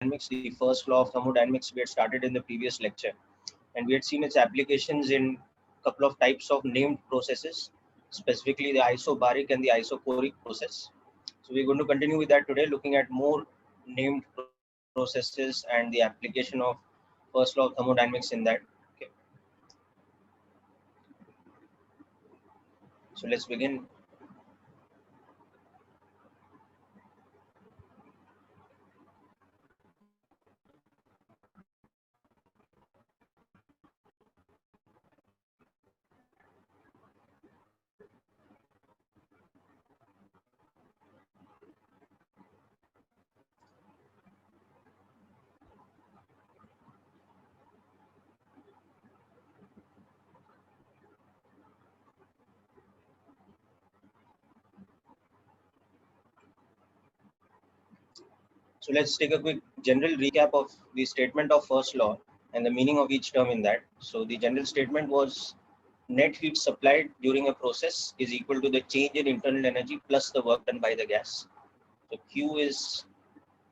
thermodynamics, the first law of thermodynamics we had started in the previous lecture, and we had seen its applications in a couple of types of named processes, specifically the isobaric and the isochoric process. So we're going to continue with that today, looking at more named processes and the application of first law of thermodynamics in that. Okay. So let's begin. So let's take a quick general recap of the statement of first law and the meaning of each term in that. So the general statement was net heat supplied during a process is equal to the change in internal energy plus the work done by the gas. So Q is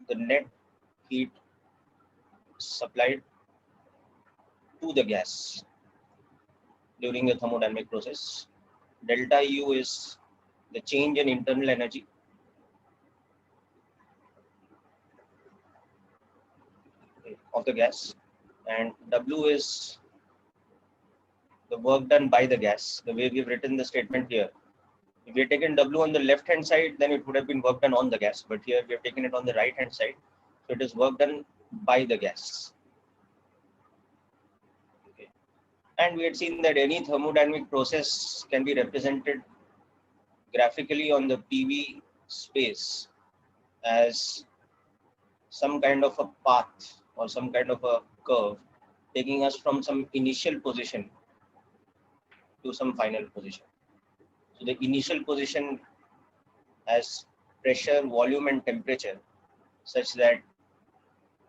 the net heat supplied to the gas during the thermodynamic process. Delta U is the change in internal energy of the gas, and W is the work done by the gas. The way we've written the statement here, if we had taken W on the left hand side, then it would have been work done on the gas, but here we have taken it on the right hand side, so it is work done by the gas. Okay. And we had seen that any thermodynamic process can be represented graphically on the PV space as some kind of a path or some kind of a curve taking us from some initial position to some final position. So the initial position has pressure, volume and temperature such that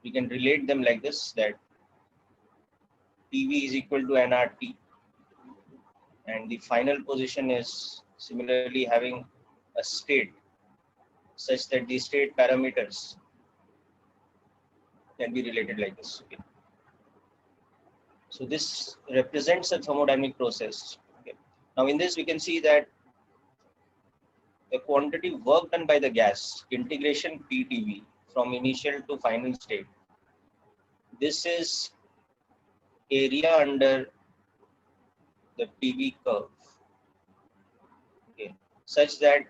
we can relate them like this, that PV is equal to nRT, and the final position is similarly having a state such that the state parameters can be related like this. Okay. So this represents a thermodynamic process. Okay. Now in this we can see that the quantity work done by the gas, integration PdV from initial to final state, this is area under the PV curve, okay, such that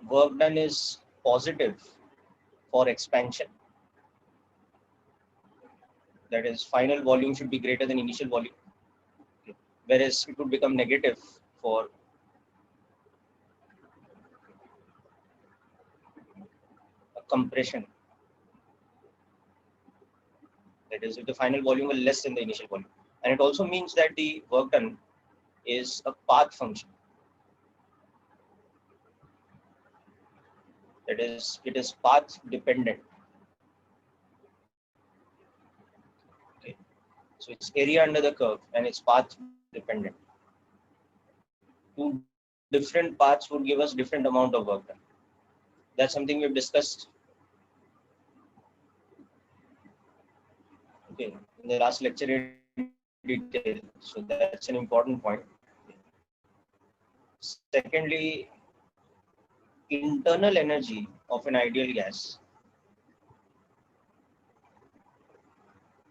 work done is positive for expansion. That is, final volume should be greater than initial volume, okay, whereas it would become negative for a compression. That is, if the final volume is less than the initial volume. And it also means that the work done is a path function. That is, it is path dependent. Okay. So it's area under the curve and it's path dependent. Two different paths would give us different amount of work done. That's something we've discussed, okay, in the last lecture in detail. So that's an important point. Secondly, internal energy of an ideal gas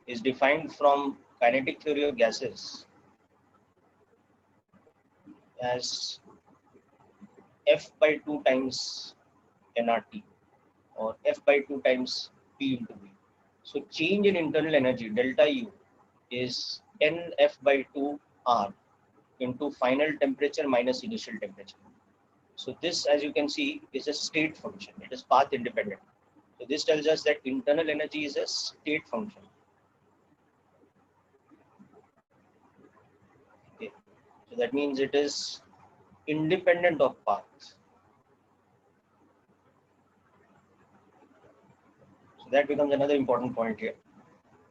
is defined from kinetic theory of gases as F by 2 times nRT or F by 2 times P into V. So change in internal energy, delta U, is NF by 2 R into final temperature minus initial temperature. So this, as you can see, is a state function. It is path independent. So this tells us that internal energy is a state function. Okay. So that means it is independent of path. So that becomes another important point here.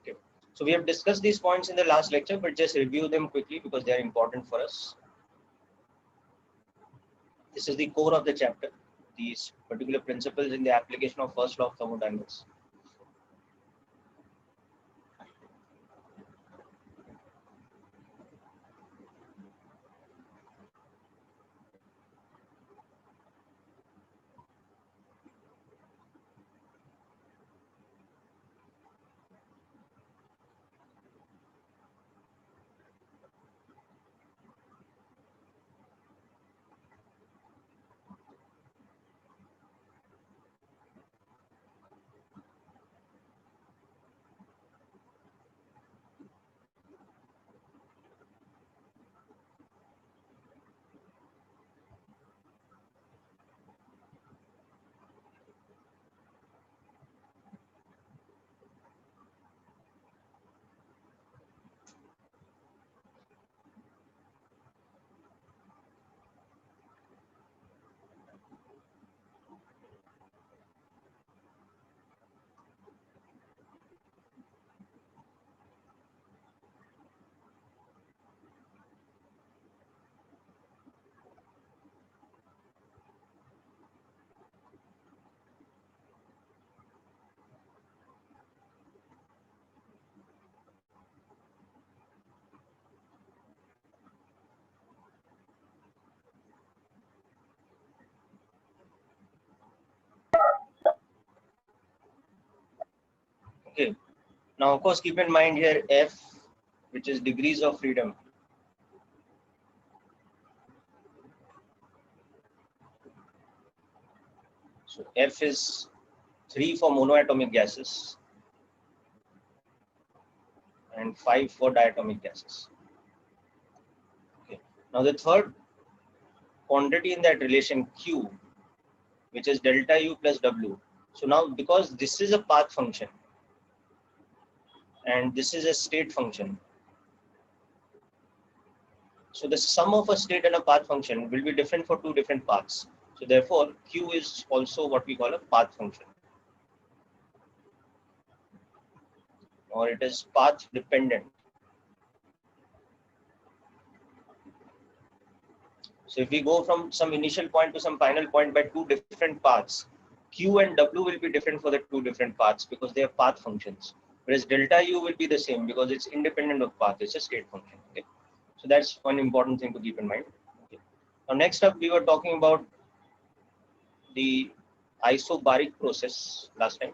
Okay. So we have discussed these points in the last lecture, but just review them quickly because they are important for us. This is the core of the chapter, these particular principles in the application of first law of thermodynamics. Okay. Now, of course, keep in mind here F, which is degrees of freedom. So F is 3 for monoatomic gases and 5 for diatomic gases. Okay. Now, the third quantity in that relation Q, which is delta U plus W. So now, because this is a path function and this is a state function, so the sum of a state and a path function will be different for two different paths. So therefore, Q is also what we call a path function, or it is path dependent. So if we go from some initial point to some final point by two different paths, Q and W will be different for the two different paths because they are path functions. Whereas delta U will be the same because it's independent of path, it's a state function. Okay? So that's one important thing to keep in mind. Okay. Now next up, we were talking about the isobaric process last time.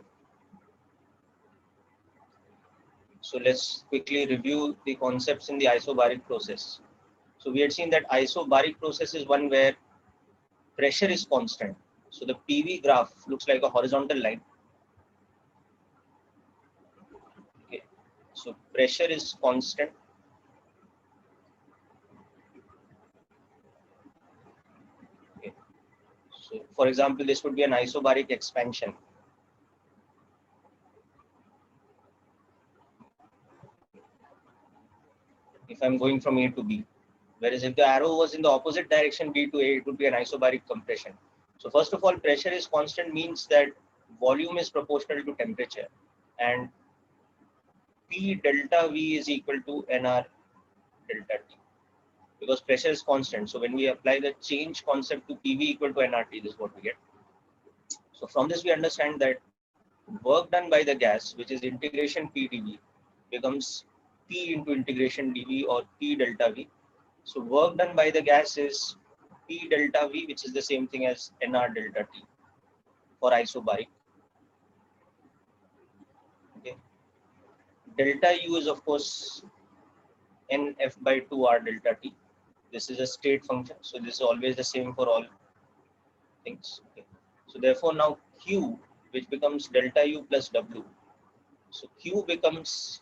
So let's quickly review the concepts in the isobaric process. So we had seen that isobaric process is one where pressure is constant. So the PV graph looks like a horizontal line. Okay. So pressure is constant. Okay. So for example, this would be an isobaric expansion. If I'm going from A to B. Whereas if the arrow was in the opposite direction, B to A, it would be an isobaric compression. So first of all, pressure is constant means that volume is proportional to temperature, and P delta V is equal to NR delta T, because pressure is constant. So when we apply the change concept to PV equal to nRT, this is what we get. So from this we understand that work done by the gas, which is integration P dV, becomes P into integration dV or P delta V. So work done by the gas is P delta V, which is the same thing as NR delta T for isobaric. Okay. Delta U is of course NF by 2R delta T. This is a state function, so this is always the same for all things. Okay. So therefore now Q, which becomes delta U plus W. So Q becomes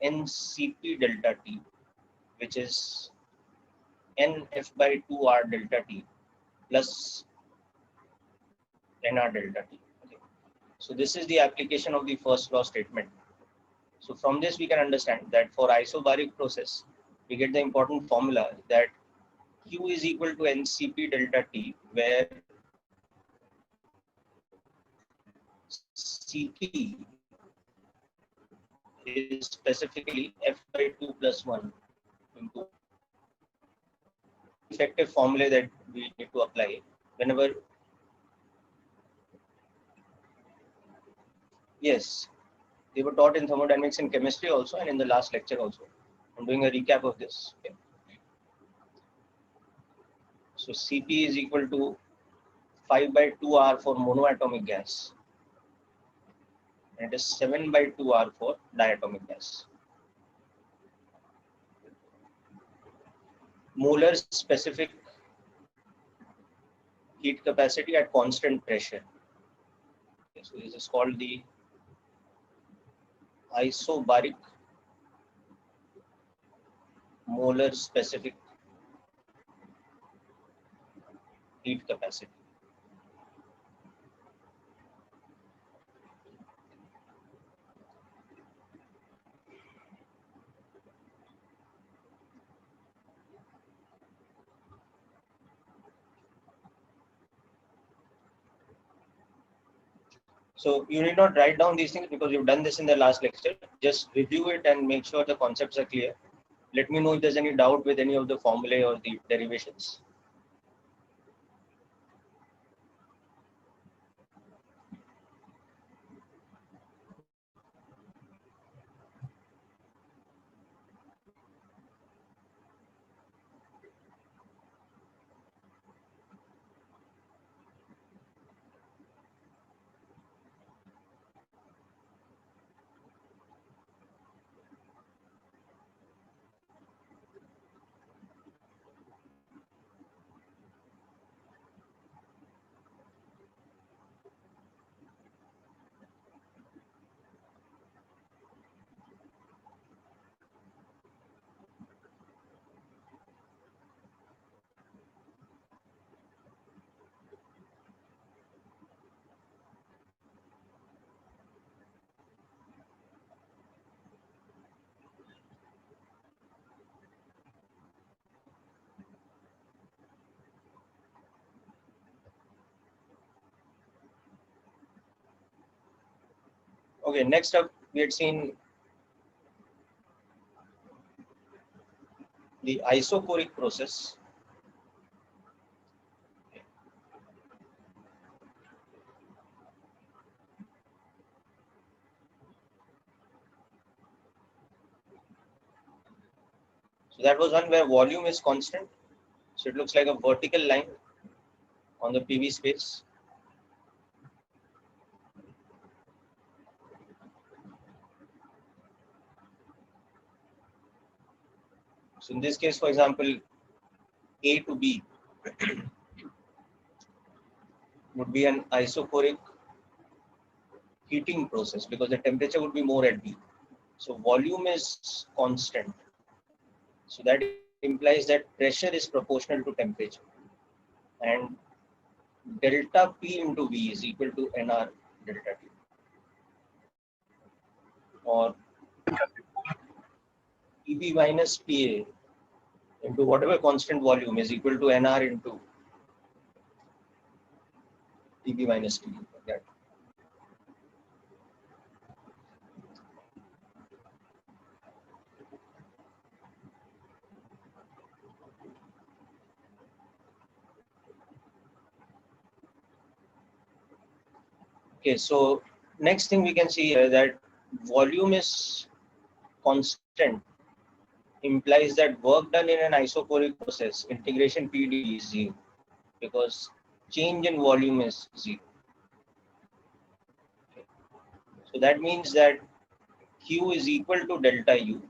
NCP delta T, which is NF by 2R delta T plus NR delta T. Okay. So this is the application of the first law statement. So from this we can understand that for isobaric process, we get the important formula that Q is equal to NCP delta T, where CP is specifically F by 2 plus 1 into effective formula that we need to apply whenever Yes, they were taught in thermodynamics and chemistry also, and in the last lecture also. I'm doing a recap of this. Okay. So Cp is equal to 5/2R for monoatomic gas, and it is 7/2R for diatomic gas. Molar specific heat capacity at constant pressure. Okay, so this is called the isobaric molar specific heat capacity. So you need not write down these things because you've done this in the last lecture. Just review it and make sure the concepts are clear. Let me know if there's any doubt with any of the formulae or the derivations. Okay, next up, we had seen the isochoric process. So that was one where volume is constant. So it looks like a vertical line on the PV space. So in this case, for example, A to B would be an isochoric heating process because the temperature would be more at B. So volume is constant. So that implies that pressure is proportional to temperature. And delta P into V is equal to NR delta T. Or PV minus PA into whatever constant volume is equal to NR into PV minus T. Like that. Okay, so next thing we can see here that volume is constant implies that work done in an isochoric process, integration PD is zero because change in volume is zero. Okay. So that means that Q is equal to delta U,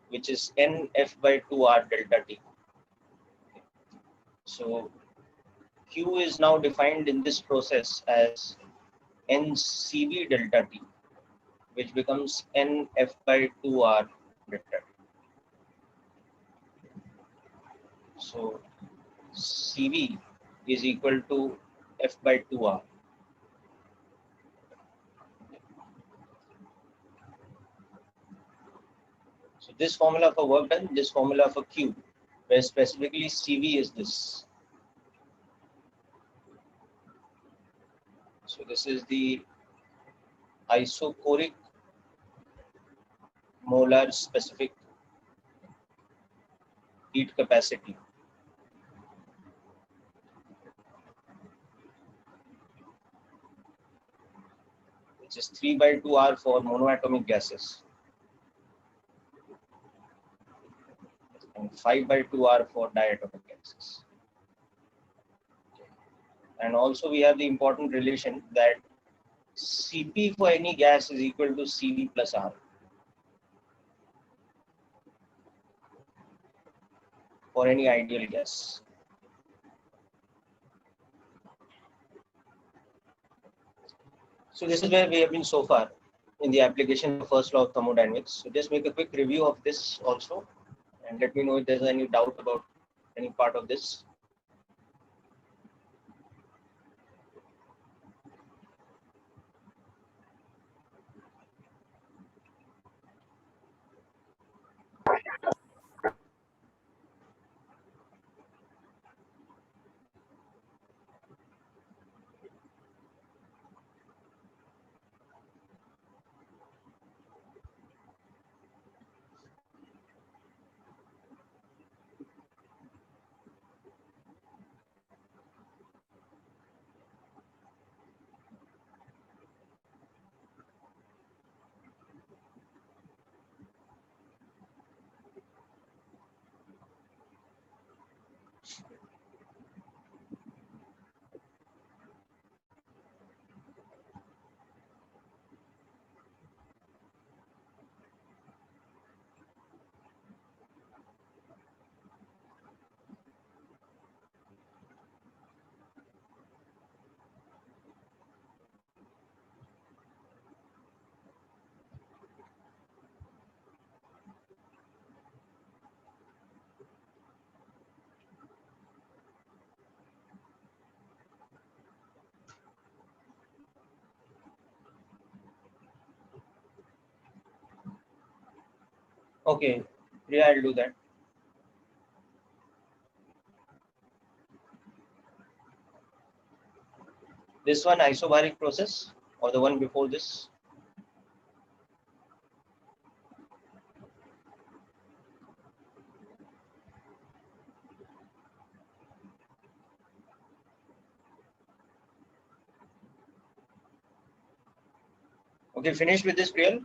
which is NF/2R delta T. Okay. So Q is now defined in this process as NCV delta T, which becomes NF/2R delta T. So CV is equal to F/2R. So this formula for work done, this formula for Q, where specifically CV is this. So this is the isochoric molar specific heat capacity. which is 3/2R for monoatomic gases and 5/2R for diatomic gases. And also we have the important relation that Cp for any gas is equal to Cv plus R. For any ideal gas. So this is where we have been so far in the application of the first law of thermodynamics. So just make a quick review of this also, and let me know if there's any doubt about any part of this. Okay, yeah, I'll do that. This one, isobaric process, or the one before this? Okay, finished with this, Priyal?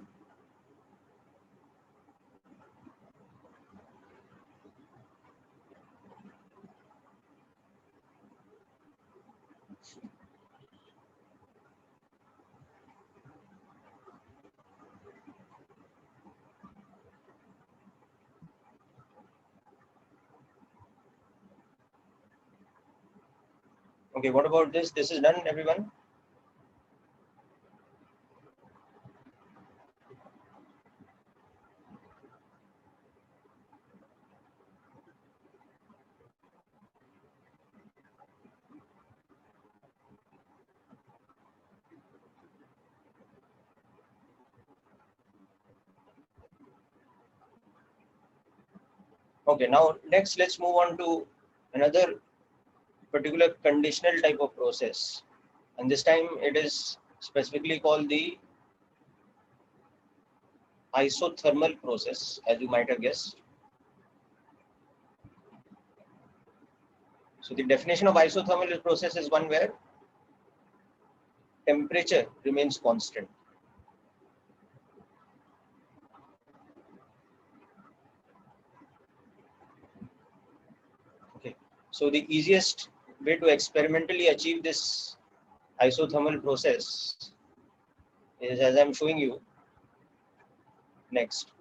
Okay, what about this? This is done, everyone? Okay, now next let's move on to another particular conditional type of process, and this time it is specifically called the isothermal process, as you might have guessed. So the definition of isothermal process is one where temperature remains constant. Okay, so the easiest way to experimentally achieve this isothermal process is as I'm showing you next.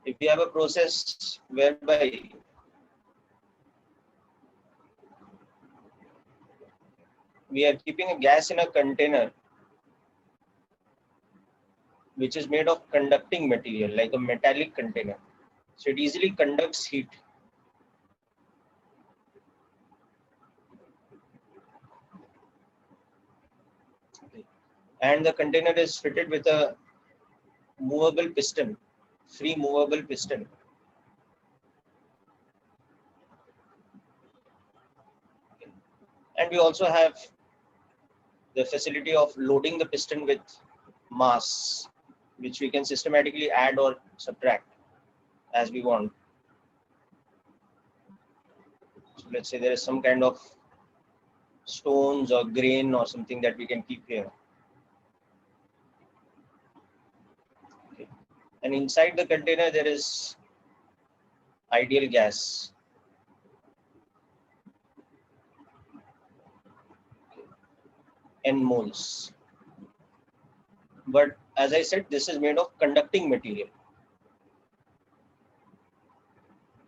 If we have a process whereby we are keeping a gas in a container which is made of conducting material, like a metallic container, so it easily conducts heat. Okay. And the container is fitted with a movable piston, free movable piston. Okay. And we also have the facility of loading the piston with mass, which we can systematically add or subtract as we want. So let's say there is some kind of stones or grain or something that we can keep here. Okay. And inside the container there is ideal gas. N moles. But as I said, this is made of conducting material.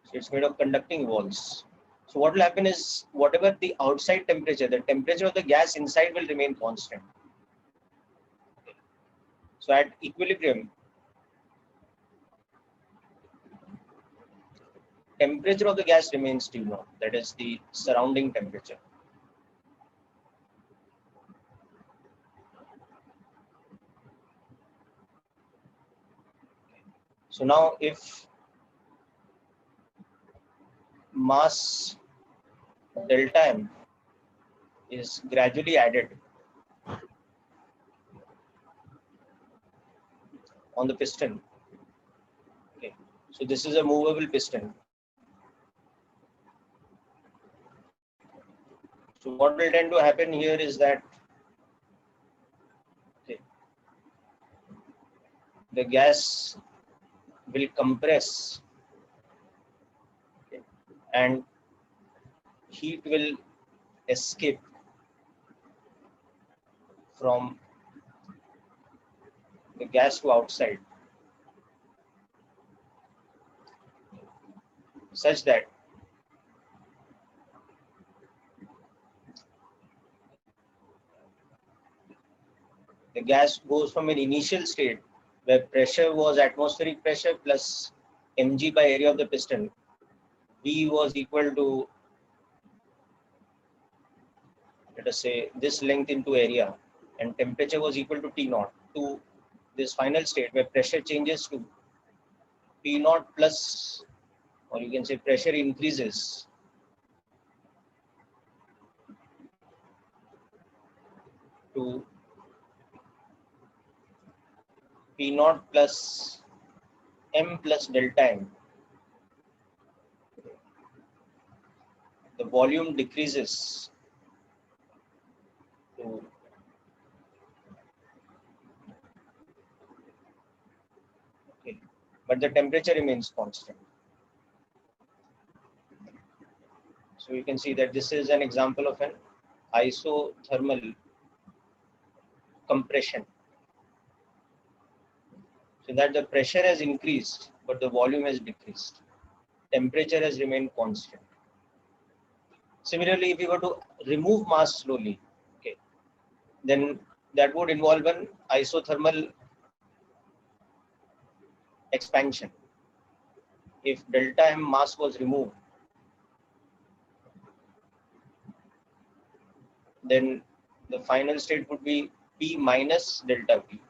So it's made of conducting walls. So what will happen is, whatever the outside temperature, the temperature of the gas inside will remain constant. So at equilibrium, temperature of the gas remains T0, that is the surrounding temperature. So now if mass delta M is gradually added on the piston, okay, so this is a movable piston. So what will tend to happen here is that, okay, the gas will compress, okay, and heat will escape from the gas to outside, such that the gas goes from an initial state where pressure was atmospheric pressure plus mg by area of the piston. V was equal to, let us say, this length into area, and temperature was equal to T0, to this final state where pressure changes to P0 plus, or you can say pressure increases to P0 plus M plus delta M. The volume decreases to okay, but the temperature remains constant. So you can see that this is an example of an isothermal compression. So that the pressure has increased, but the volume has decreased. Temperature has remained constant. Similarly, if you were to remove mass slowly, okay, then that would involve an isothermal expansion. If delta M mass was removed, then the final state would be P minus delta V.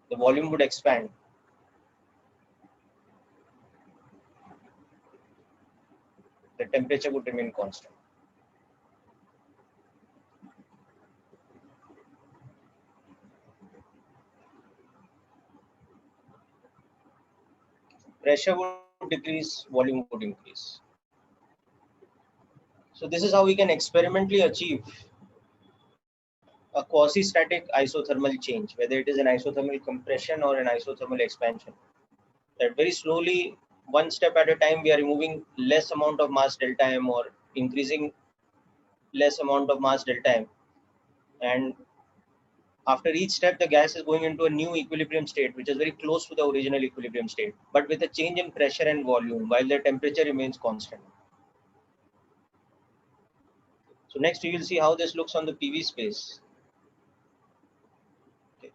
The volume would expand. The temperature would remain constant. Pressure would decrease, volume would increase. So this is how we can experimentally achieve a quasi-static isothermal change, whether it is an isothermal compression or an isothermal expansion. That very slowly, one step at a time, we are removing less amount of mass delta M or increasing less amount of mass delta M. And after each step, the gas is going into a new equilibrium state, which is very close to the original equilibrium state, but with a change in pressure and volume, while the temperature remains constant. So next, we will see how this looks on the PV space. Okay.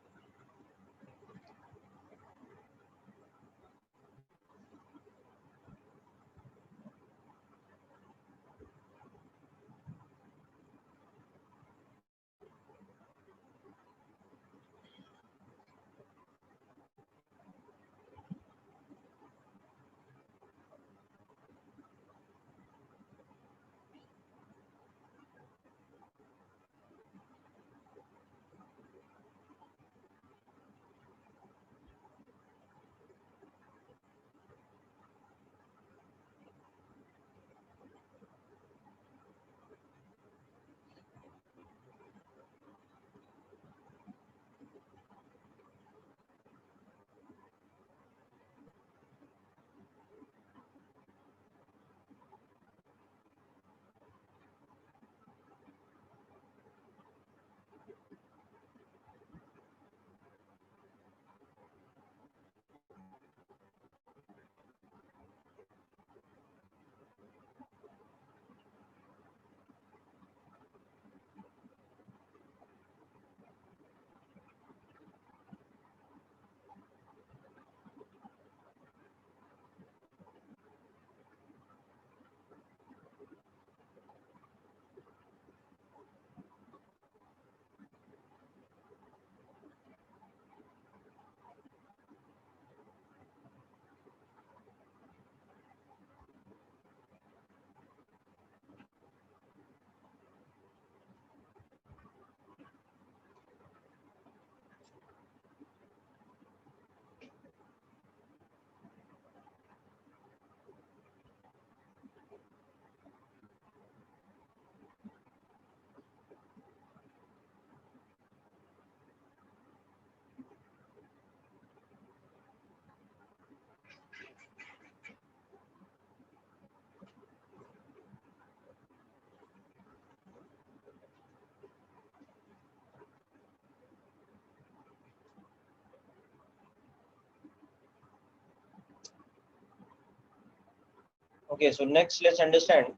Okay, so next let's understand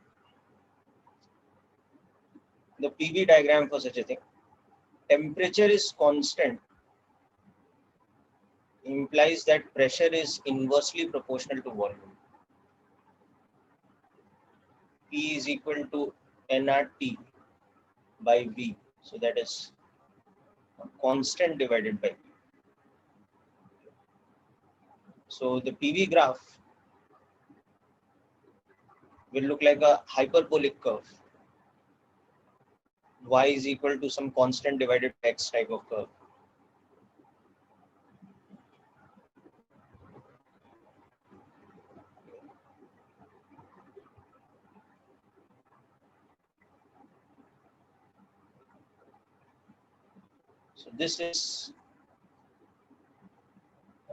the PV diagram for such a thing. Temperature is constant implies that pressure is inversely proportional to volume. P is equal to nRT by V. So that is a constant divided by V. So the PV graph will look like a hyperbolic curve. Y is equal to some constant divided by X type of curve. So this is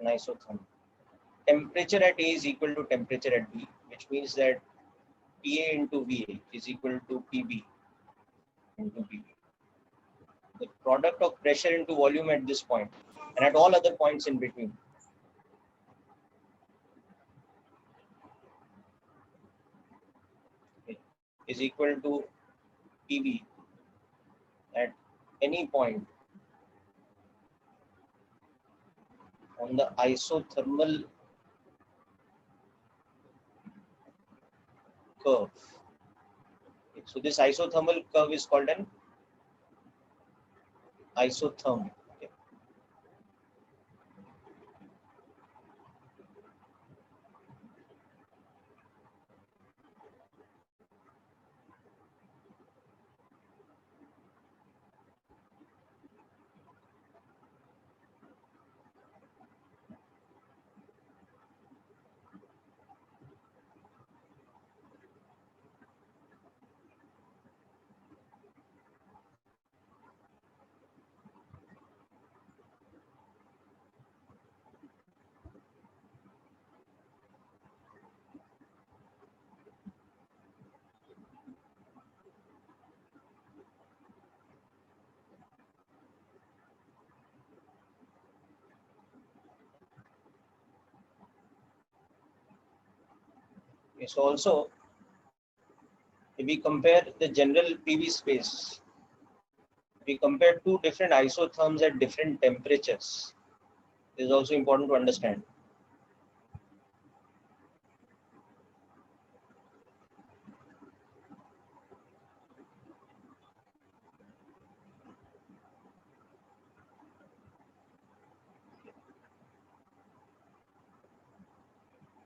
an isotherm. Temperature at A is equal to temperature at B, which means that PA into VA is equal to PB into PB. The product of pressure into volume at this point and at all other points in between is equal to PB at any point on the isothermal curve. So this isothermal curve is called an isotherm. Okay, so also if we compare the general PV space, we compare two different isotherms at different temperatures. This is also important to understand.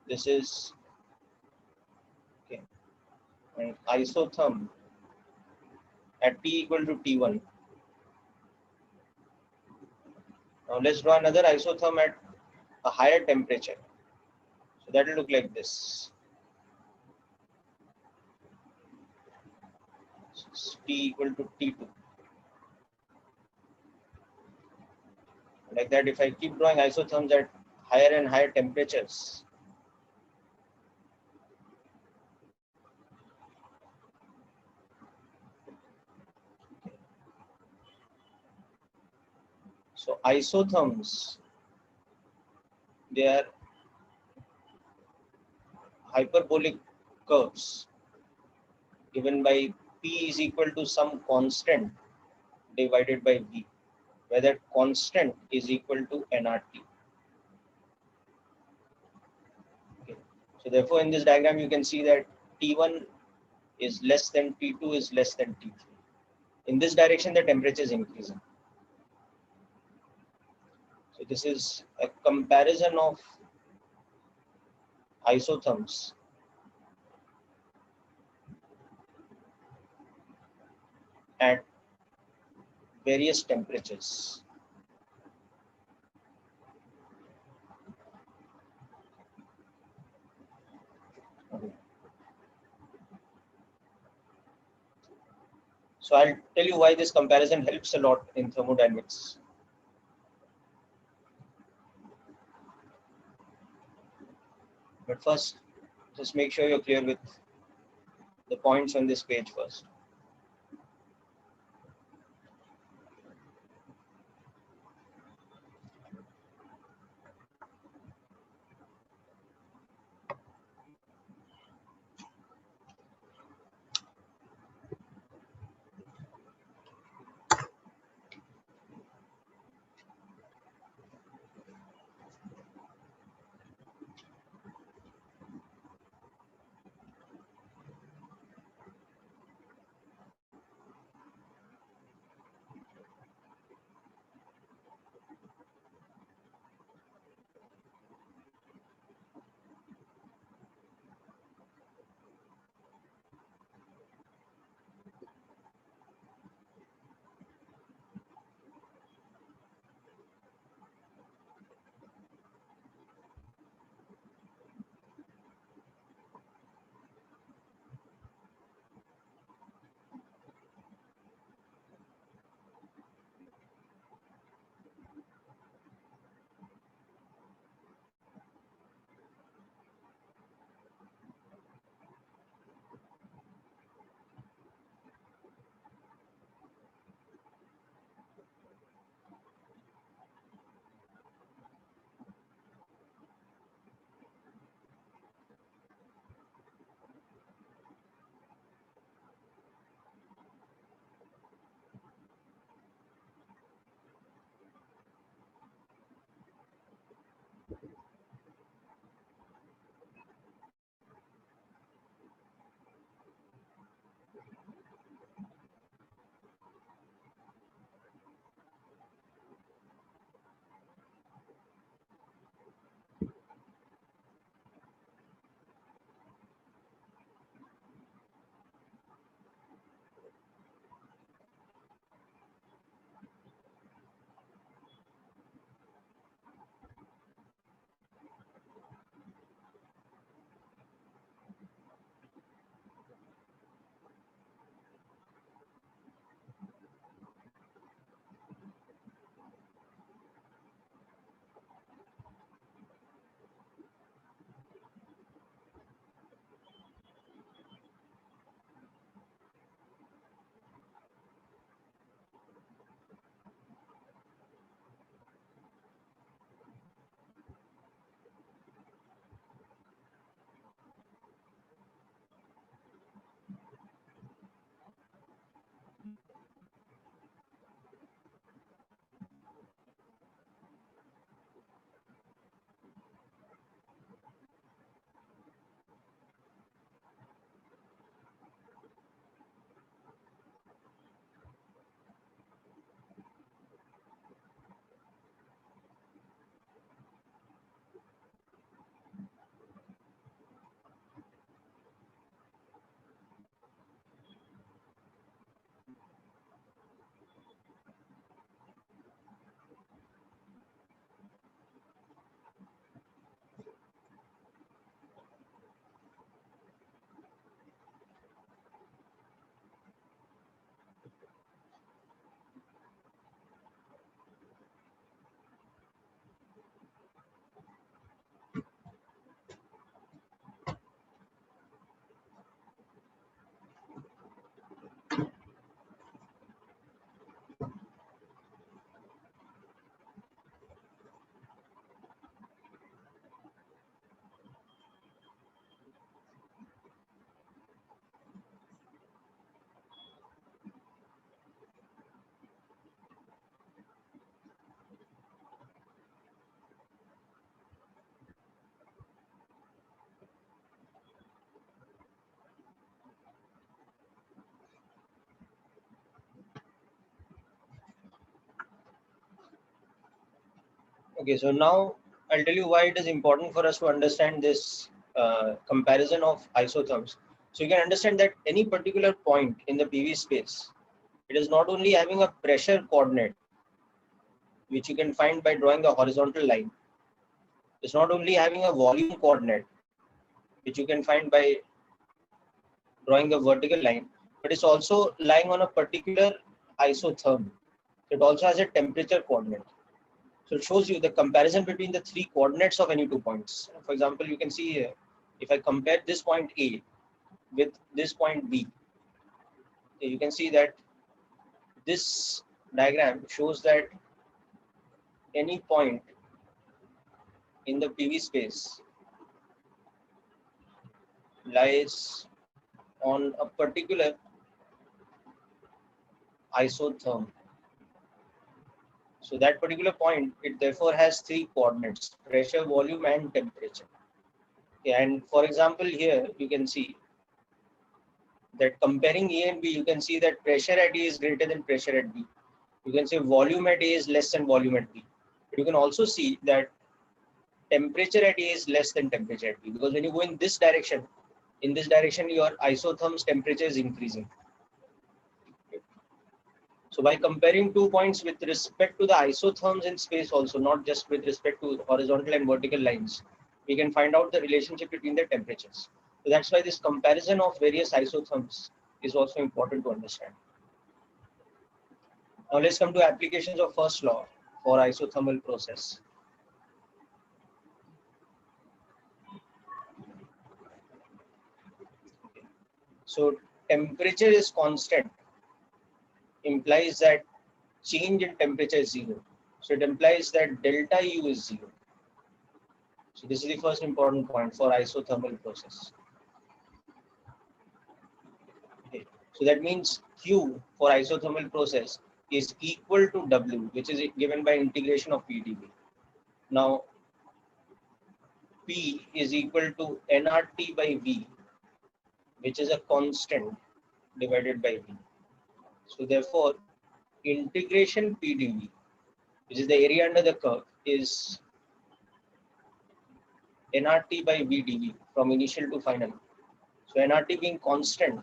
This is okay, an isotherm at T equal to T1. Now let's draw another isotherm at a higher temperature. So that will look like this. T equal to T2. Like that, if I keep drawing isotherms at higher and higher temperatures, so isotherms, they are hyperbolic curves given by P is equal to some constant divided by V, where that constant is equal to nRT. Okay. So therefore, in this diagram, you can see that T1 is less than T2 is less than T3. In this direction, the temperature is increasing. So this is a comparison of isotherms at various temperatures. Okay. So I'll tell you why this comparison helps a lot in thermodynamics. But first, just make sure you're clear with the points on this page first. Okay, so now I'll tell you why it is important for us to understand this comparison of isotherms. So you can understand that any particular point in the PV space, it is not only having a pressure coordinate, which you can find by drawing the horizontal line. It's not only having a volume coordinate, which you can find by drawing the vertical line, but it's also lying on a particular isotherm. It also has a temperature coordinate. So it shows you the comparison between the three coordinates of any 2 points. For example, you can see here, if I compare this point A with this point B, you can see that this diagram shows that any point in the PV space lies on a particular isotherm. So that particular point, it therefore has three coordinates: pressure, volume, and temperature. Okay, and for example, here you can see that comparing A and B, you can see that pressure at A is greater than pressure at B. You can say volume at A is less than volume at B. But you can also see that temperature at A is less than temperature at B, because when you go in this direction, your isotherm's temperature is increasing. So by comparing 2 points with respect to the isotherms in space also, not just with respect to horizontal and vertical lines, we can find out the relationship between the temperatures. So that's why this comparison of various isotherms is also important to understand. Now let's come to applications of first law for isothermal process. So temperature is constant implies that change in temperature is zero. So it implies that delta U is zero. So this is the first important point for isothermal process. Okay. So that means Q for isothermal process is equal to W, which is given by integration of PdV. Now, P is equal to nRT by V, which is a constant divided by V. So therefore, integration P dV, which is the area under the curve, is nRT by V dV from initial to final. So nRT being constant,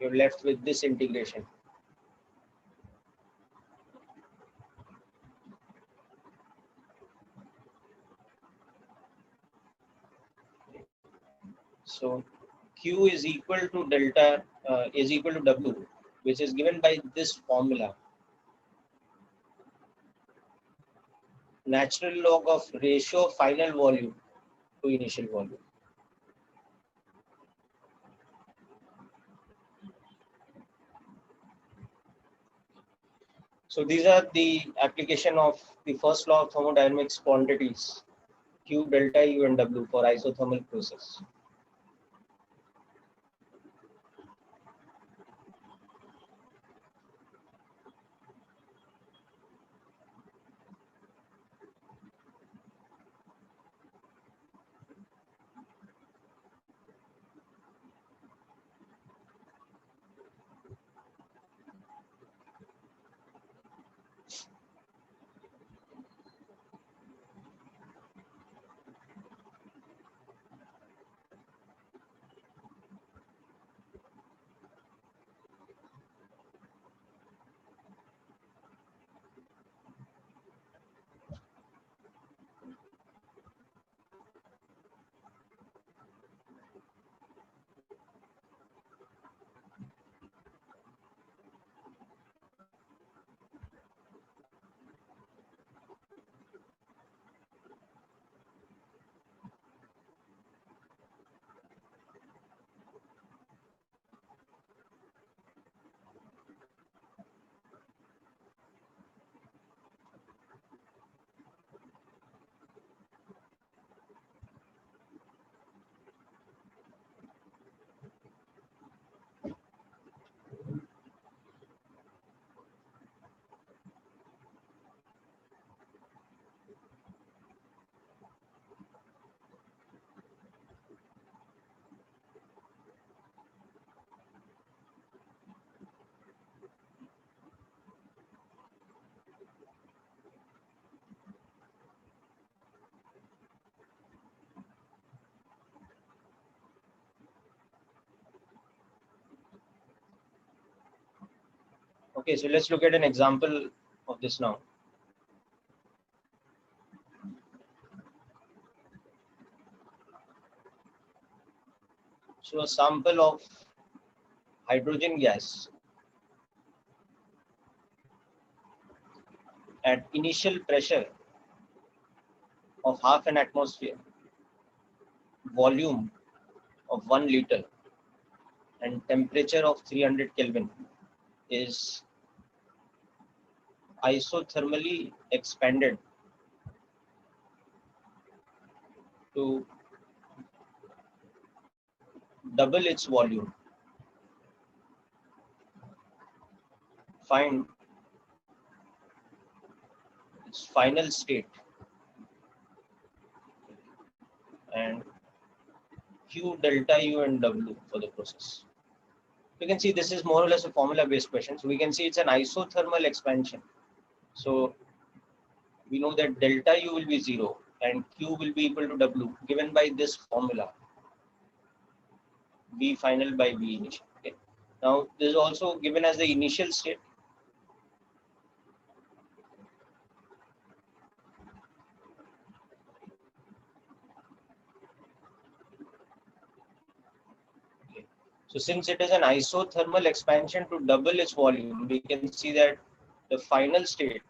you're left with this integration. So Q is equal to delta is equal to W, which is given by this formula. Natural log of ratio of final volume to initial volume. So these are the application of the first law of thermodynamics quantities Q, delta U and W for isothermal process. Okay, so let's look at an example of this now. So a sample of hydrogen gas at initial pressure of half an atmosphere, volume of 1 liter and temperature of 300 Kelvin is isothermally expanded to double its volume. Find its final state and Q, delta U and W for the process. You can see this is more or less a formula based question. So we can see it's an isothermal expansion. So we know that delta U will be 0 and Q will be equal to W given by this formula, V final by V initial. Okay. Now this is also given as the initial state. Okay. So since it is an isothermal expansion to double its volume, we can see that the final state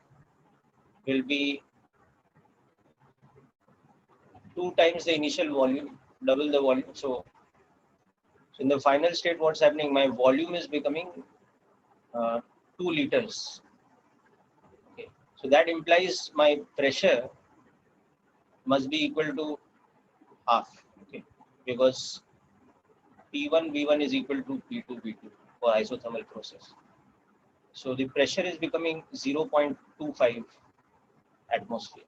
will be 2 times the initial volume, double the volume. So in the final state, what's happening? My volume is becoming 2 liters. Okay. So that implies my pressure must be equal to half. Okay. Because P1 V1 is equal to P2 V2 for isothermal process. So the pressure is becoming 0.25 atmosphere.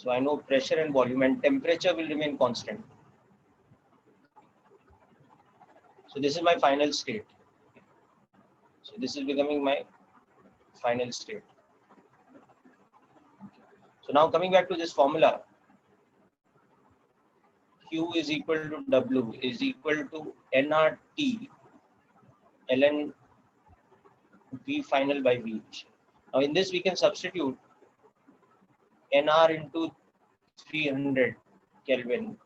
So I know pressure and volume, and temperature will remain constant. So this is my final state. So this is becoming my final state. So now coming back to this formula, Q is equal to W is equal to nRT ln V final by V. Now in this we can substitute nR into 300 Kelvin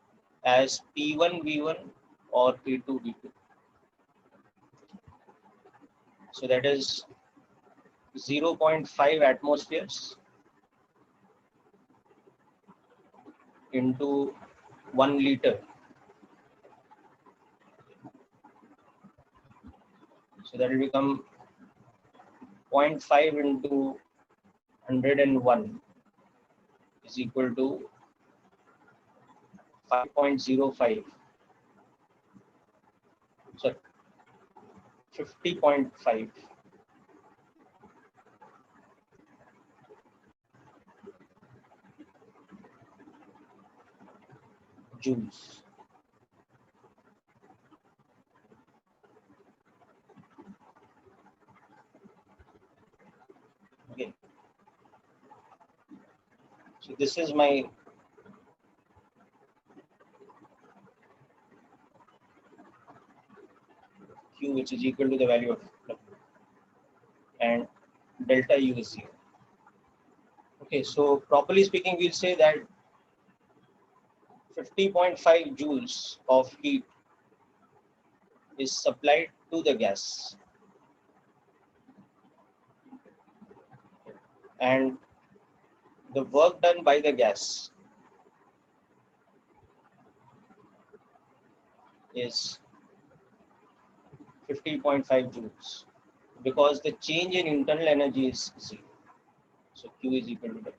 as P1 V1 or P2 V2. So that is 0.5 atmospheres into 1 liter. So that will become 0.5 into 101 is equal to 5.05. So 50.5 joules. Okay. So this is my Q, which is equal to the value of W, and delta U is 0. Okay, so properly speaking, we'll say that 50.5 joules of heat is supplied to the gas, and the work done by the gas is 50.5 joules because the change in internal energy is 0. So Q is equal to W.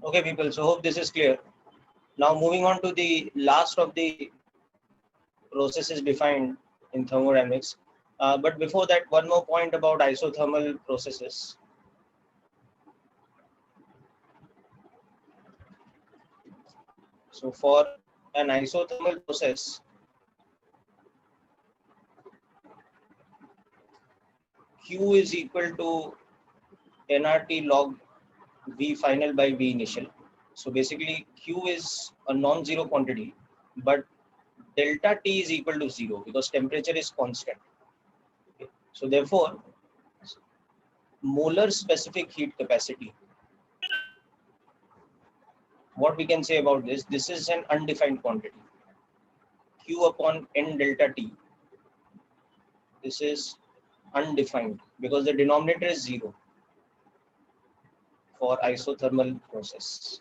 Okay, people. So hope this is clear. Now moving on to the last of the processes defined in thermodynamics. But before that, one more point about isothermal processes. So for an isothermal process, Q is equal to nRT log V final by V initial. So basically Q is a non-zero quantity, but delta T is equal to 0 because temperature is constant. Okay. So therefore, molar specific heat capacity, what we can say about this is an undefined quantity. Q upon N delta T. This is undefined because the denominator is 0 for isothermal process.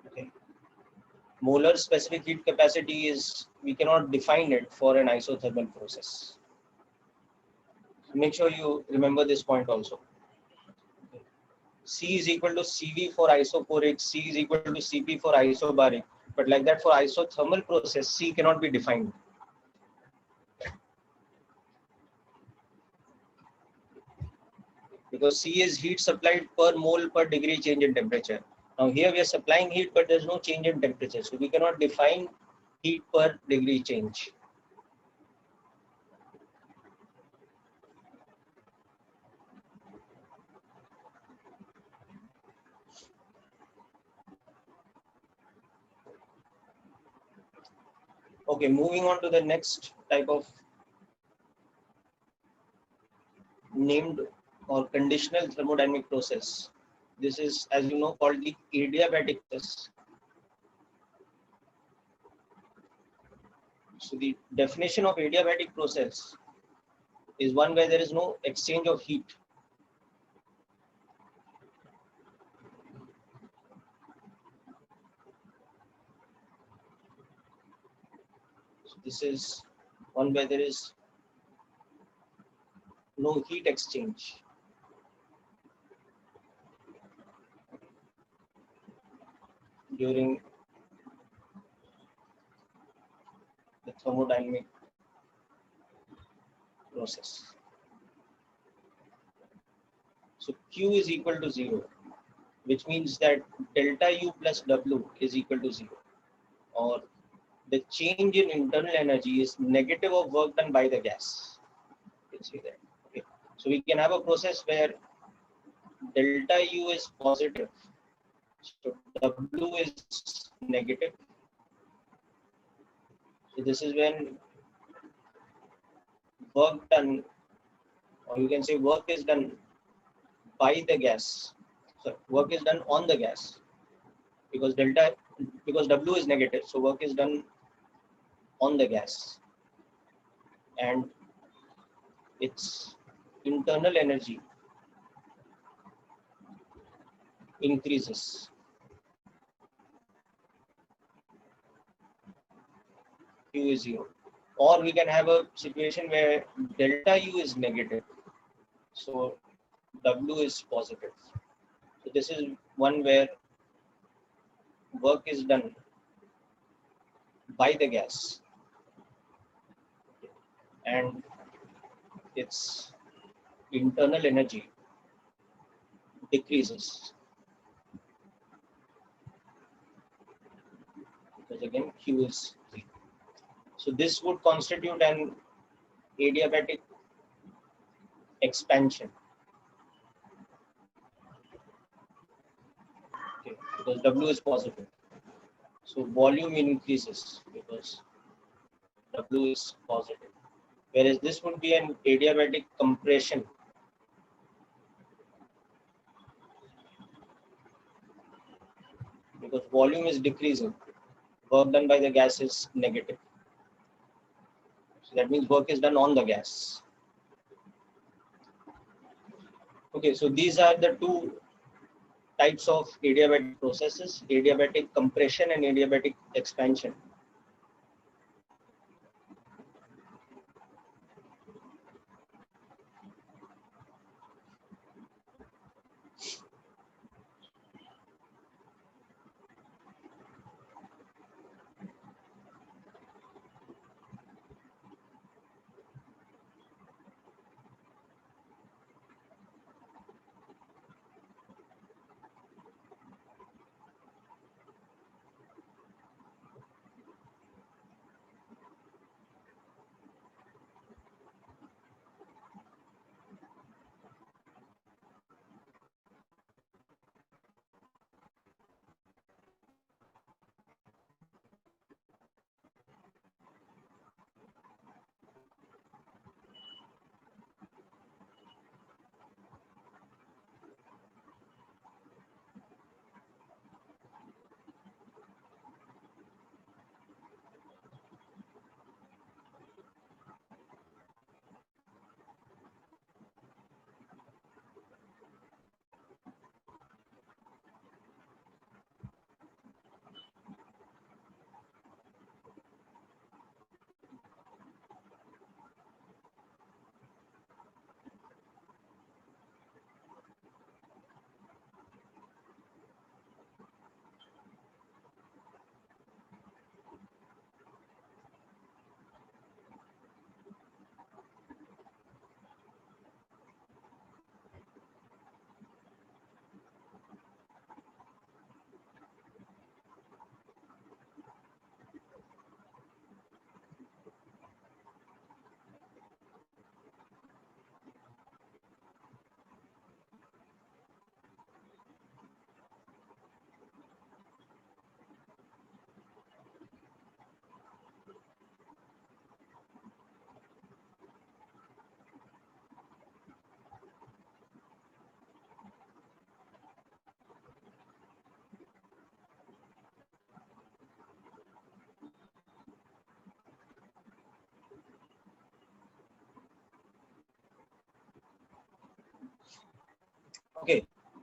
Okay. Molar specific heat capacity is, we cannot define it for an isothermal process. Make sure you remember this point also. C is equal to Cv for isochoric, C is equal to Cp for isobaric, but like that for isothermal process, C cannot be defined. Because C is heat supplied per mole per degree change in temperature. Now here we are supplying heat, but there's no change in temperature, so we cannot define heat per degree change. Okay, moving on to the next type of named or conditional thermodynamic process. This is, as you know, called the adiabatic process. So the definition of adiabatic process is one where there is no exchange of heat. So this is one where there is no heat exchange. During the thermodynamic process. So Q is equal to 0, which means that delta U plus W is equal to 0, or the change in internal energy is negative of work done by the gas. You can see that. Okay. So we can have a process where delta U is positive, so W is negative. So this is when work done, or you can say work is done by the gas. So work is done on the gas because W is negative, so work is done on the gas, and its internal energy increases. Q is 0. Or we can have a situation where delta U is negative, so W is positive. So this is one where work is done by the gas and its internal energy decreases. Because again, Q is 0. So this would constitute an adiabatic expansion. Okay, because W is positive. So volume increases because W is positive. Whereas this would be an adiabatic compression. Because volume is decreasing, work done by the gas is negative. So that means work is done on the gas. Okay, so these are the two types of adiabatic processes: adiabatic compression and adiabatic expansion.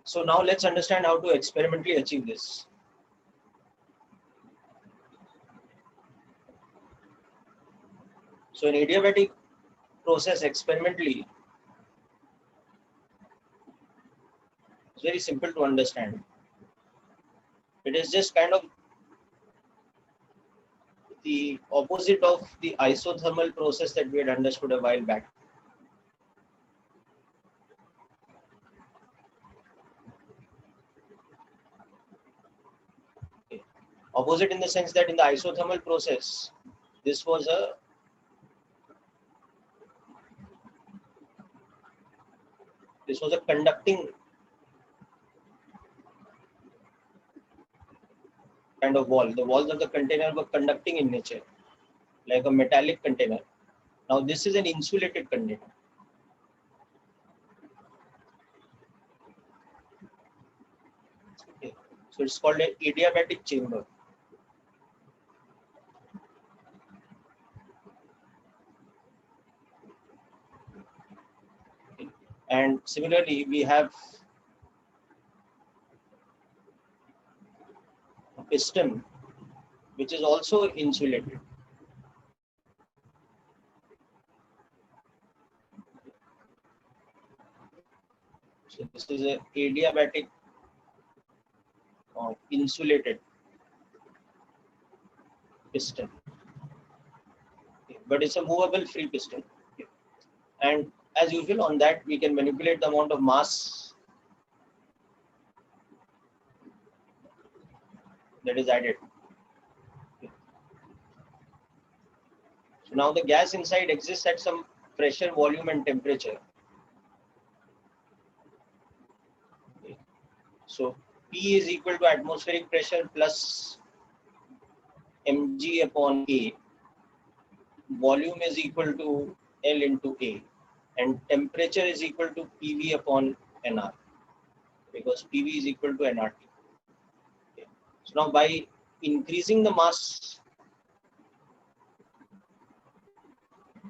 So now let's understand how to experimentally achieve this. So in adiabatic process experimentally, it's very simple to understand. It is just kind of the opposite of the isothermal process that we had understood a while back. Okay. Opposite in the sense that in the isothermal process, this was a conducting kind of wall. The walls of the container were conducting in nature, like a metallic container. Now this is an insulated container. Okay. So it's called an adiabatic chamber. Okay. And similarly, we have a piston, which is also insulated. So this is a adiabatic insulated piston, okay. But it's a movable free piston. Okay. And as usual on that, we can manipulate the amount of mass that is added. Okay. So now the gas inside exists at some pressure, volume and temperature. Okay. So P is equal to atmospheric pressure plus mg upon A. Volume is equal to L into A, and temperature is equal to PV upon NR, because PV is equal to nRT. Okay. So now by increasing the mass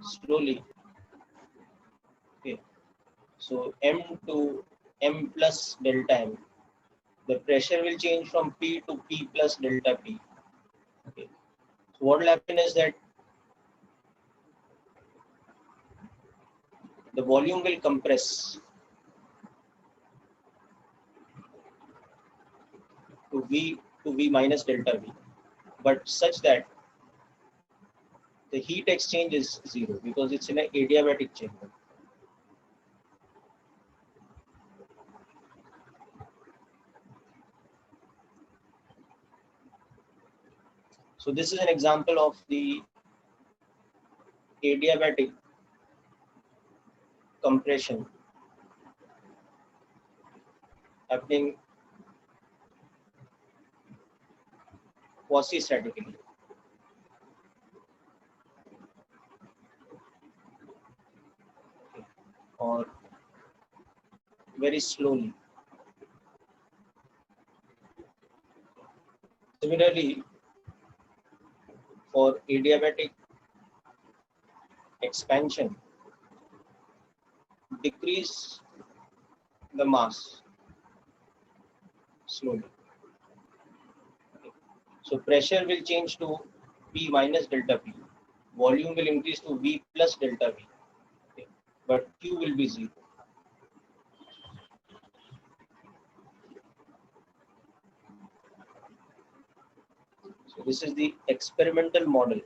slowly, okay, so M to M plus delta M, the pressure will change from P to P plus delta P. Okay. So what will happen is that the volume will compress to V minus delta V, but such that the heat exchange is zero because it's in an adiabatic chamber. So this is an example of the adiabatic compression happening quasi-statically. Or very slowly. Similarly, for adiabatic expansion, decrease the mass slowly. So pressure will change to P minus delta P. Volume will increase to V plus delta V. Okay. But Q will be zero. So this is the experimental model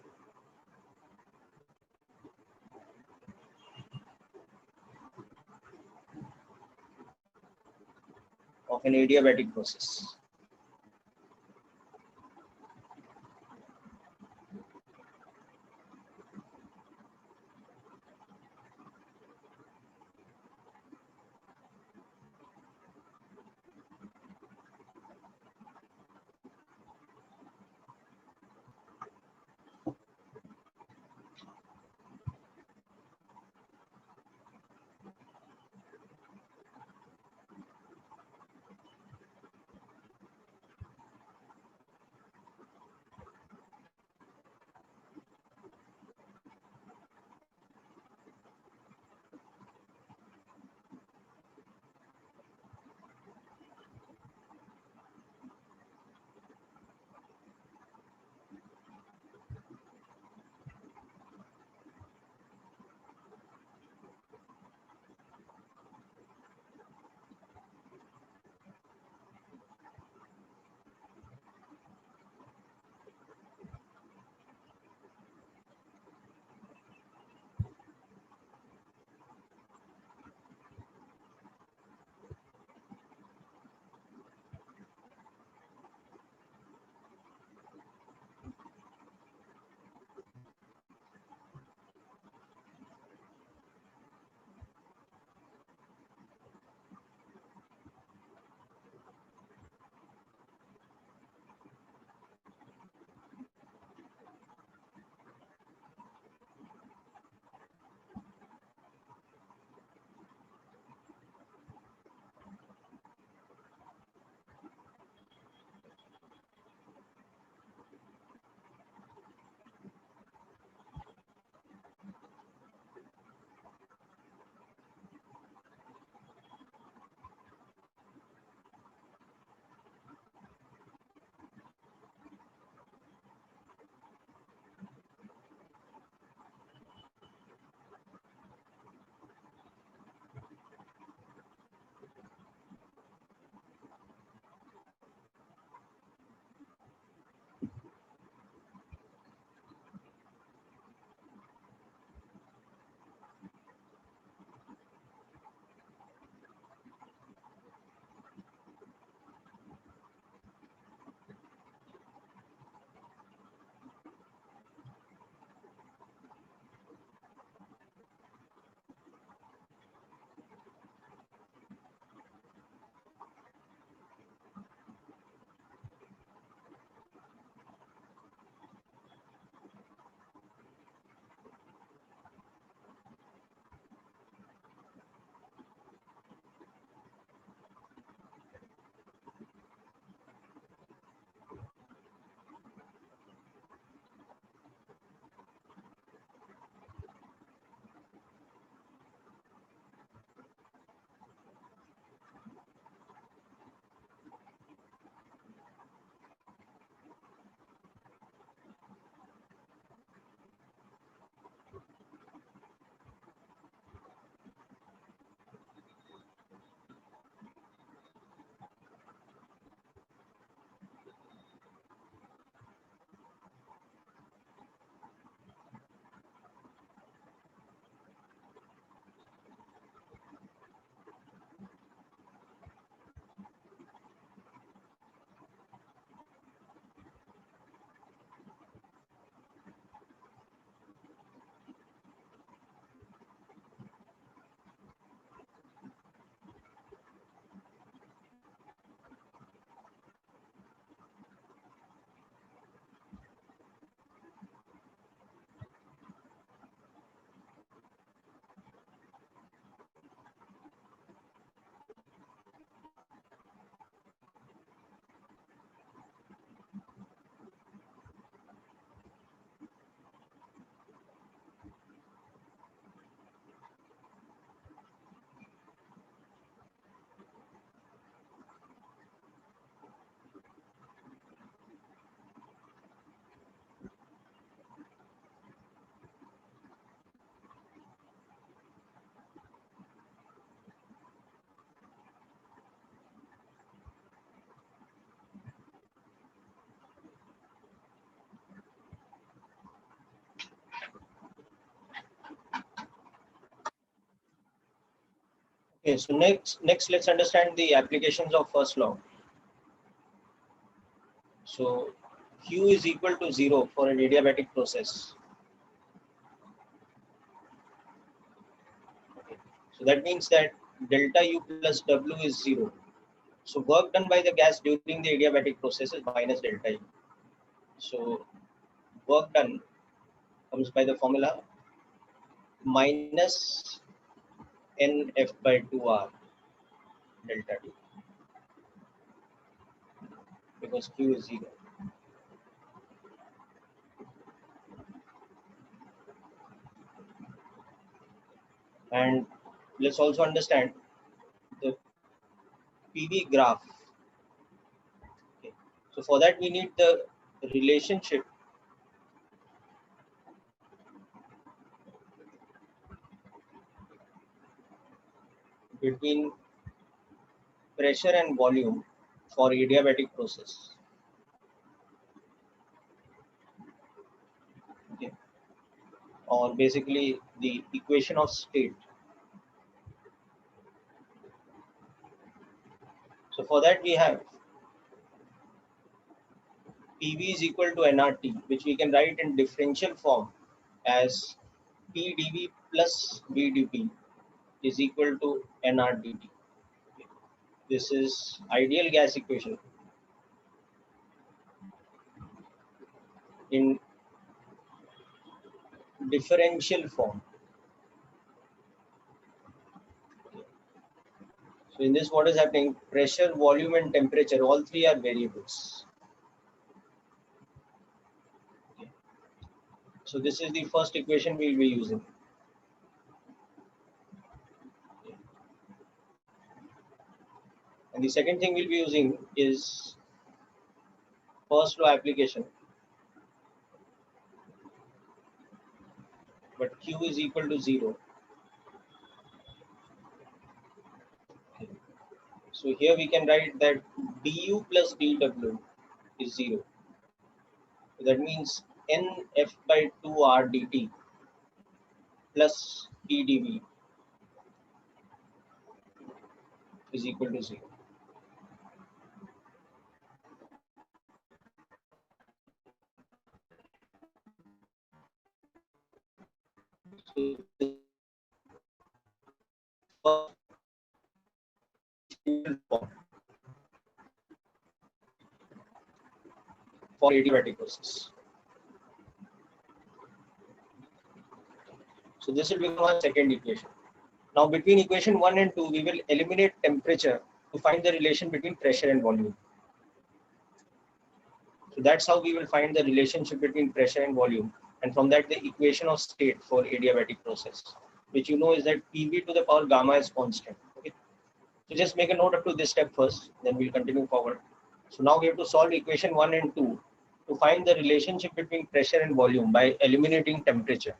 of an adiabatic process. Okay, so next let's understand the applications of first law. So Q is equal to 0 for an adiabatic process. Okay. So that means that delta U plus W is 0. So work done by the gas during the adiabatic process is minus delta U. So work done comes by the formula minus NF by 2R delta T, because Q is 0. And let's also understand the PV graph. Okay. So for that we need the relationship between pressure and volume for adiabatic process. Okay. Or basically the equation of state. So for that we have PV is equal to nRT, which we can write in differential form as PdV plus VdP is equal to nRT. This is ideal gas equation in differential form. So in this, what is happening? Pressure, volume, and temperature, all three are variables. Okay. So this is the first equation we will be using. Okay. And the second thing we'll be using is first law application. But Q is equal to 0. Okay. So here we can write that du plus dw is 0. So that means nf by 2r dt plus pdv is equal to 0. So this for adiabatic process. So this will become our second equation. Now between equation 1 and 2, we will eliminate temperature to find the relation between pressure and volume. So that's how we will find the relationship between pressure and volume. And from that, the equation of state for adiabatic process, which you know is that PV to the power gamma is constant. Okay. So just make a note up to this step first, then we'll continue forward. So now we have to solve equation 1 and 2 to find the relationship between pressure and volume by eliminating temperature.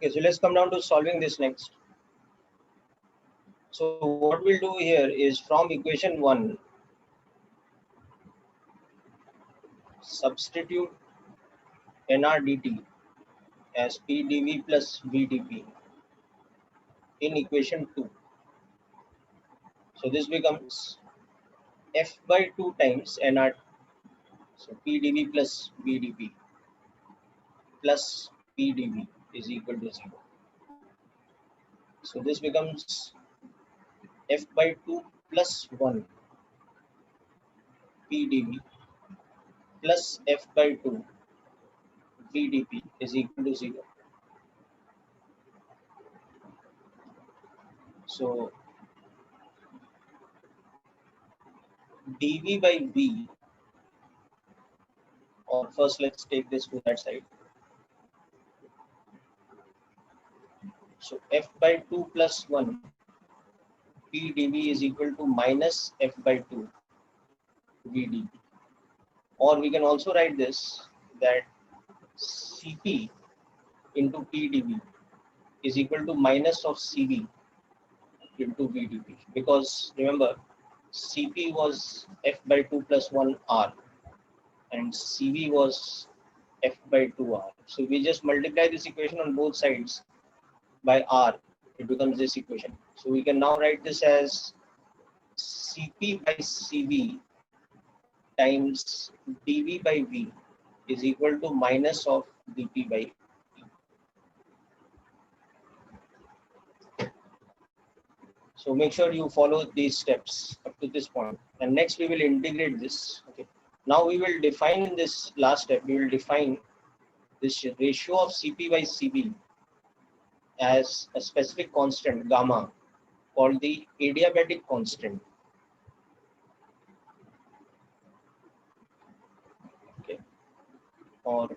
Okay, so let's come down to solving this next. So what we'll do here is from equation 1, substitute NRDT as PdV plus VdP in equation 2. So this becomes F by 2 times NR, so PdV plus VdP plus PdV is equal to 0. So this becomes F by 2 plus 1 PdV plus F by 2 VdP is equal to 0. So dV by V, or first let's take this to that side. So F by 2 plus 1 PdV is equal to minus F by 2 VdP. Or we can also write this that Cp into PdV is equal to minus of Cv into VdP, because remember Cp was F by 2 plus 1 R and Cv was F by 2 R. So we just multiply this equation on both sides by R, it becomes this equation. So we can now write this as Cp by Cv times dV by V is equal to minus of dP by V. So make sure you follow these steps up to this point. And next we will integrate this. Okay. Now we will define in this last step, we will define this ratio of Cp by Cv as a specific constant gamma called the adiabatic constant. Okay. Or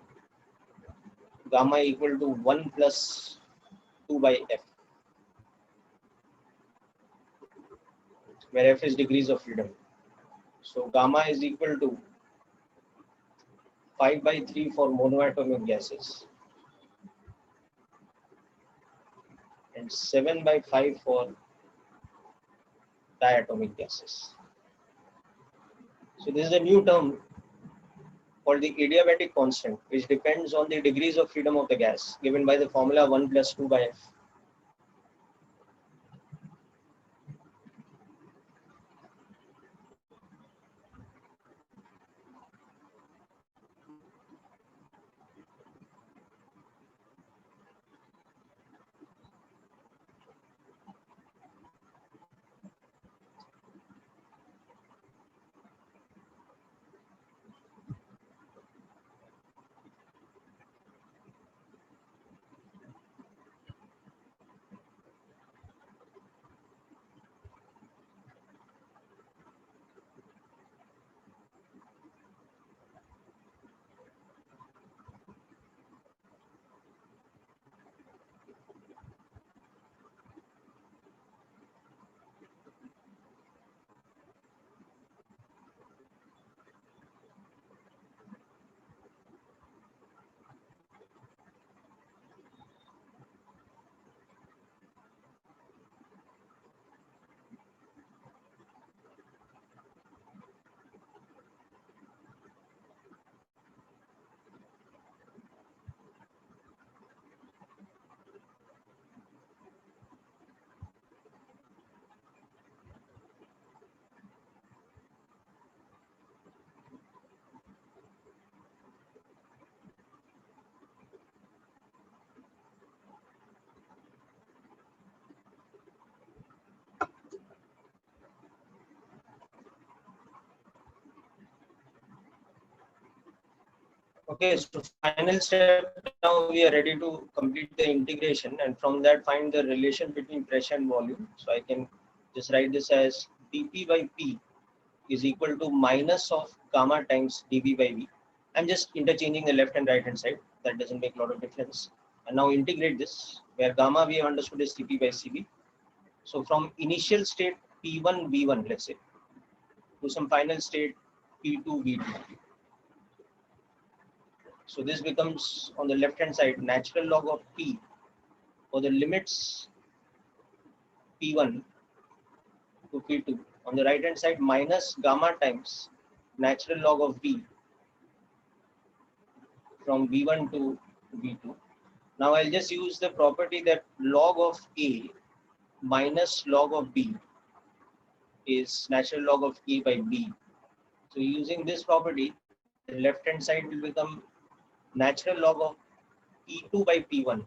gamma equal to 1 plus 2 by F, where F is degrees of freedom. So gamma is equal to 5 by 3 for monoatomic gases and 7 by 5 for diatomic gases. So this is a new term called the adiabatic constant, which depends on the degrees of freedom of the gas given by the formula 1 plus 2 by F. Okay, so final step, now we are ready to complete the integration and from that find the relation between pressure and volume. So I can just write this as dP by P is equal to minus of gamma times dV by V. I'm just interchanging the left and right hand side. That doesn't make a lot of difference. And now integrate this, where gamma we have understood is Cp by Cv. So from initial state P1 V1, let's say, to some final state P2 V2. So this becomes on the left hand side natural log of P for the limits P1 to P2, on the right hand side minus gamma times natural log of B from V1 to V2. Now I'll just use the property that log of A minus log of B is natural log of A by B. So using this property, the left hand side will become natural log of P2 by P1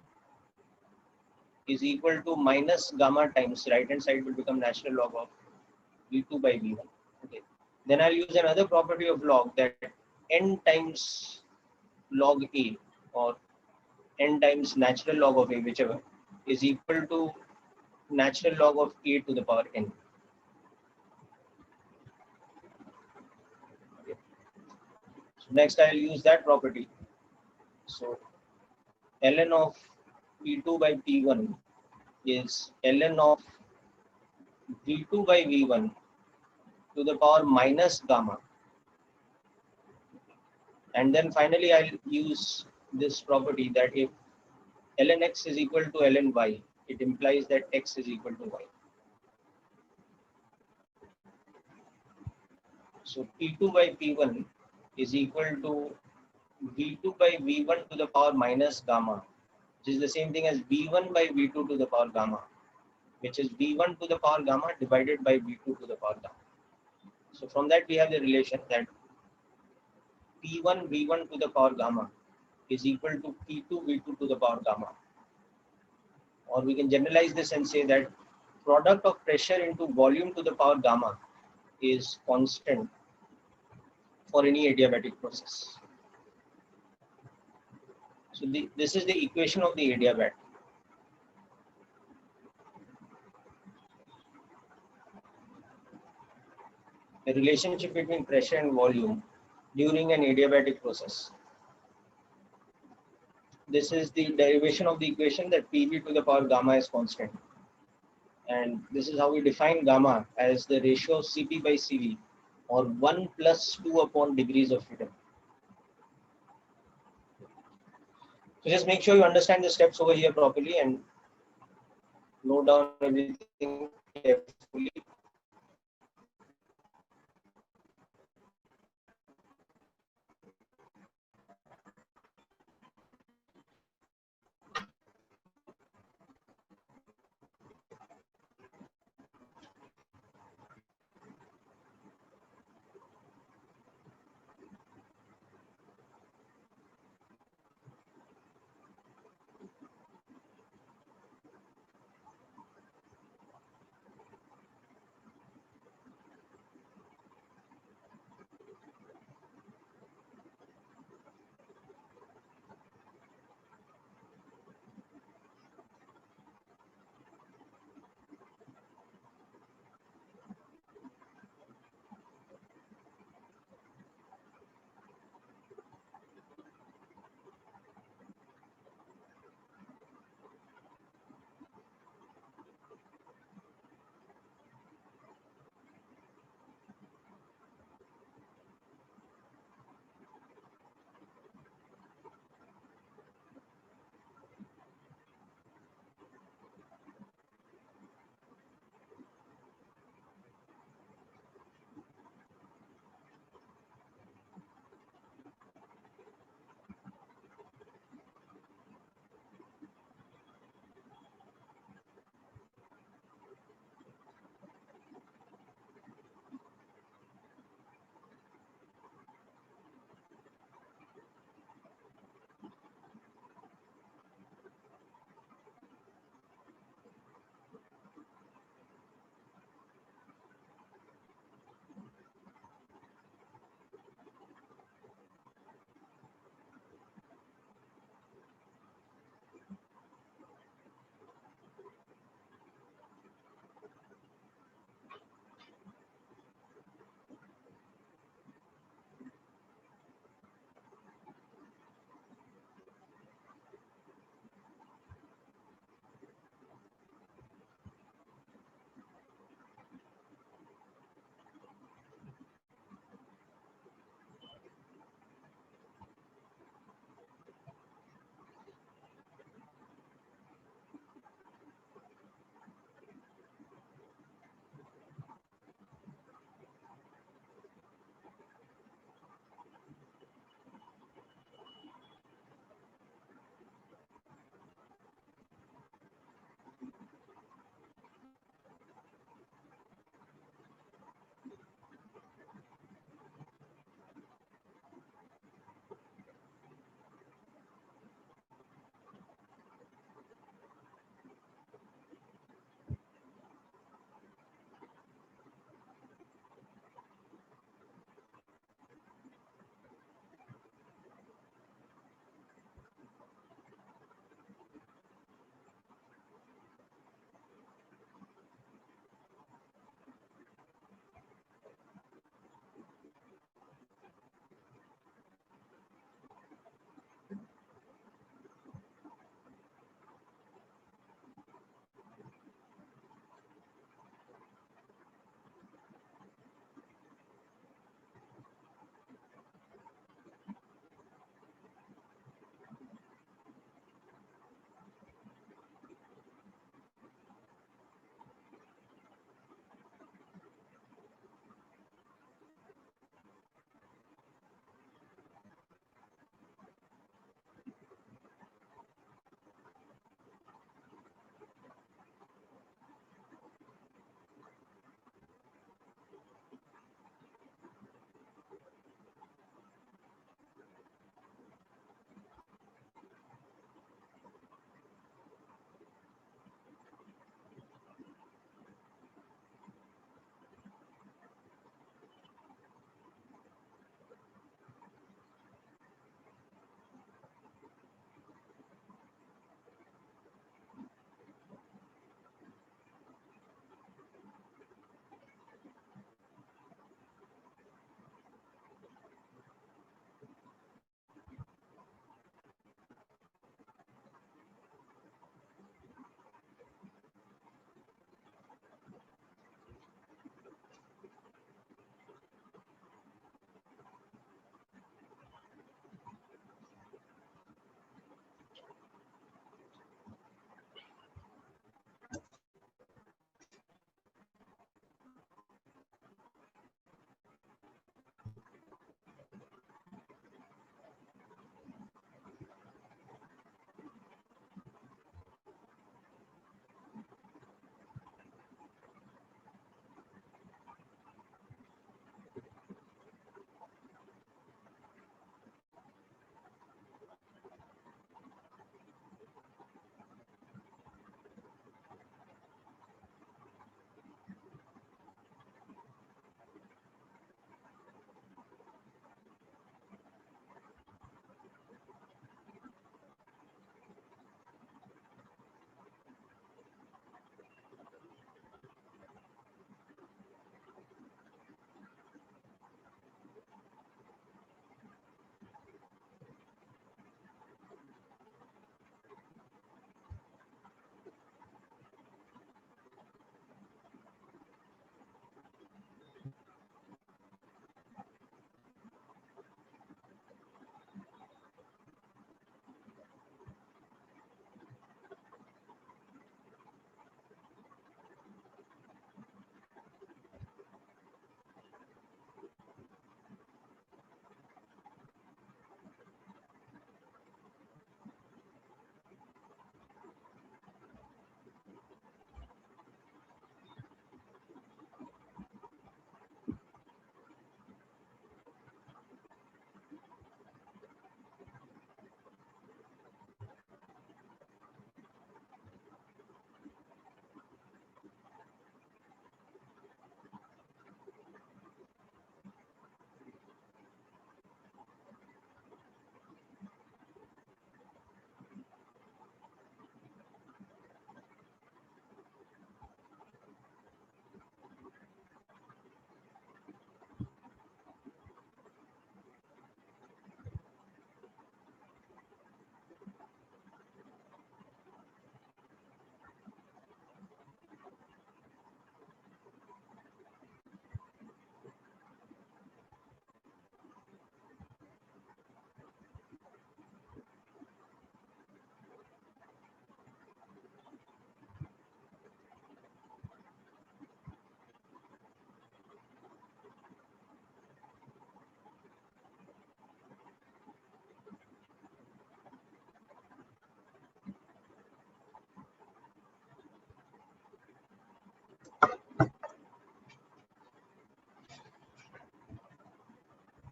is equal to minus gamma times right hand side will become natural log of V2 by V1. Okay. Then I'll use another property of log that n times log A or n times natural log of A, whichever, is equal to natural log of A to the power n. Okay. So next I'll use that property. So ln of P2 by P1 is ln of V2 by V1 to the power minus gamma. And then finally I'll use this property that if ln x is equal to ln y, it implies that x is equal to y. So P2 by P1 is equal to V2 by V1 to the power minus gamma, which is the same thing as V1 by V2 to the power gamma, which is V1 to the power gamma divided by V2 to the power gamma. So from that we have the relation that P1 V1 to the power gamma is equal to P2 V2 to the power gamma. Or we can generalize this and say that product of pressure into volume to the power gamma is constant for any adiabatic process. So this is the equation of the adiabat. The relationship between pressure and volume during an adiabatic process. This is the derivation of the equation that PV to the power gamma is constant. And this is how we define gamma as the ratio of Cp by Cv, or 1 plus 2 upon degrees of freedom. So just make sure you understand the steps over here properly and note down everything carefully.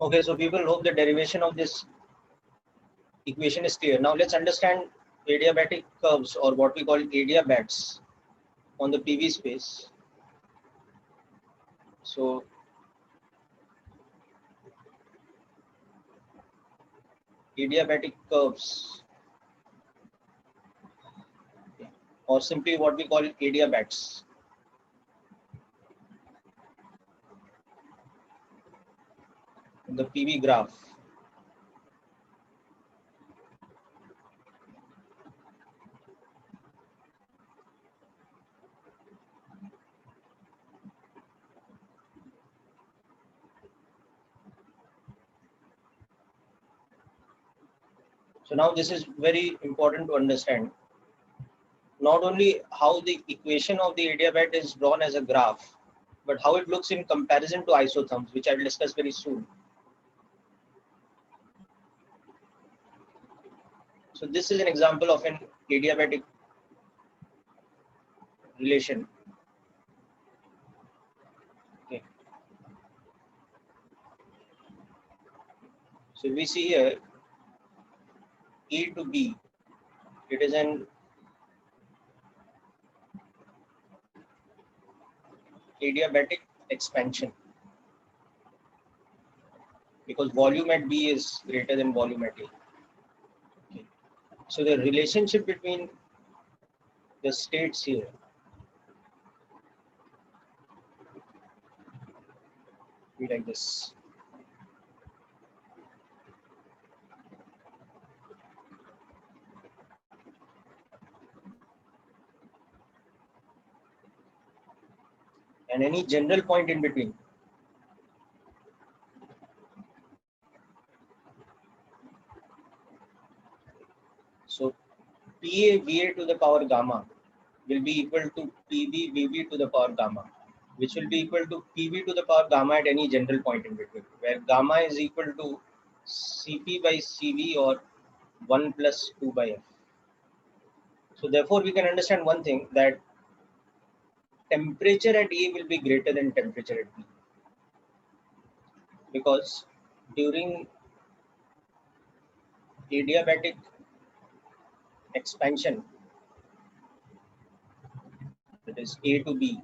Okay, so people hope the derivation of this equation is clear. Now let's understand adiabatic curves, or what we call adiabats, on the PV space. So adiabatic curves, or simply what we call adiabats. The PV graph. So now this is very important to understand. Not only how the equation of the adiabat is drawn as a graph, but how it looks in comparison to isotherms, which I will discuss very soon. So this is an example of an adiabatic relation. Okay. So we see here E to B. It is an adiabatic expansion because volume at B is greater than volume at A. Okay. So the relationship between the states here be like this. And any general point in between. So PA VA to the power gamma will be equal to PV VB to the power gamma, which will be equal to PV to the power gamma at any general point in between, where gamma is equal to Cp by Cv, or 1 plus 2 by F. So therefore we can understand one thing, that temperature at A will be greater than temperature at B, because during adiabatic expansion, that is A to B,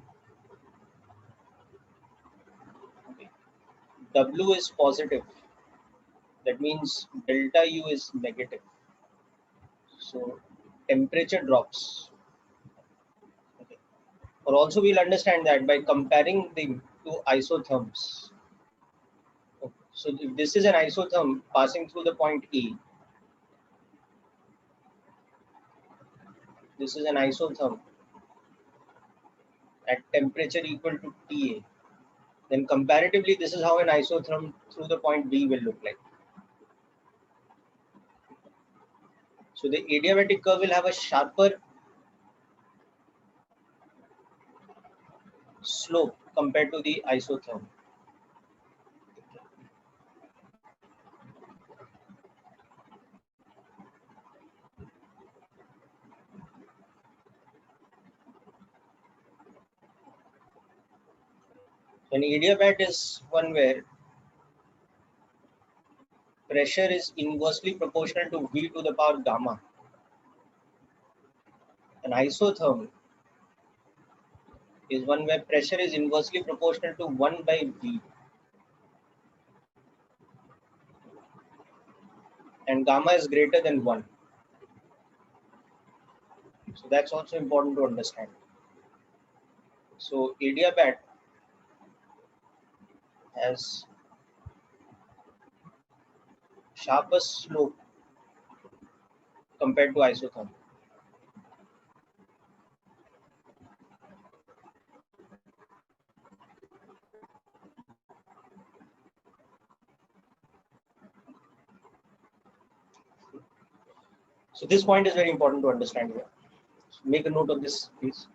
okay, W is positive. That means delta U is negative. So temperature drops. Okay. Or also we'll understand that by comparing the two isotherms. Okay. So if this is an isotherm passing through the point E, this is an isotherm at temperature equal to TA, then comparatively this is how an isotherm through the point B will look like. So the adiabatic curve will have a sharper slope compared to the isotherm. An adiabat is one where pressure is inversely proportional to V to the power gamma. An isotherm is one where pressure is inversely proportional to 1 by V, and gamma is greater than 1. So that's also important to understand. So adiabat has sharpest slope compared to isotherm. So this point is very important to understand here. So make a note of this, please.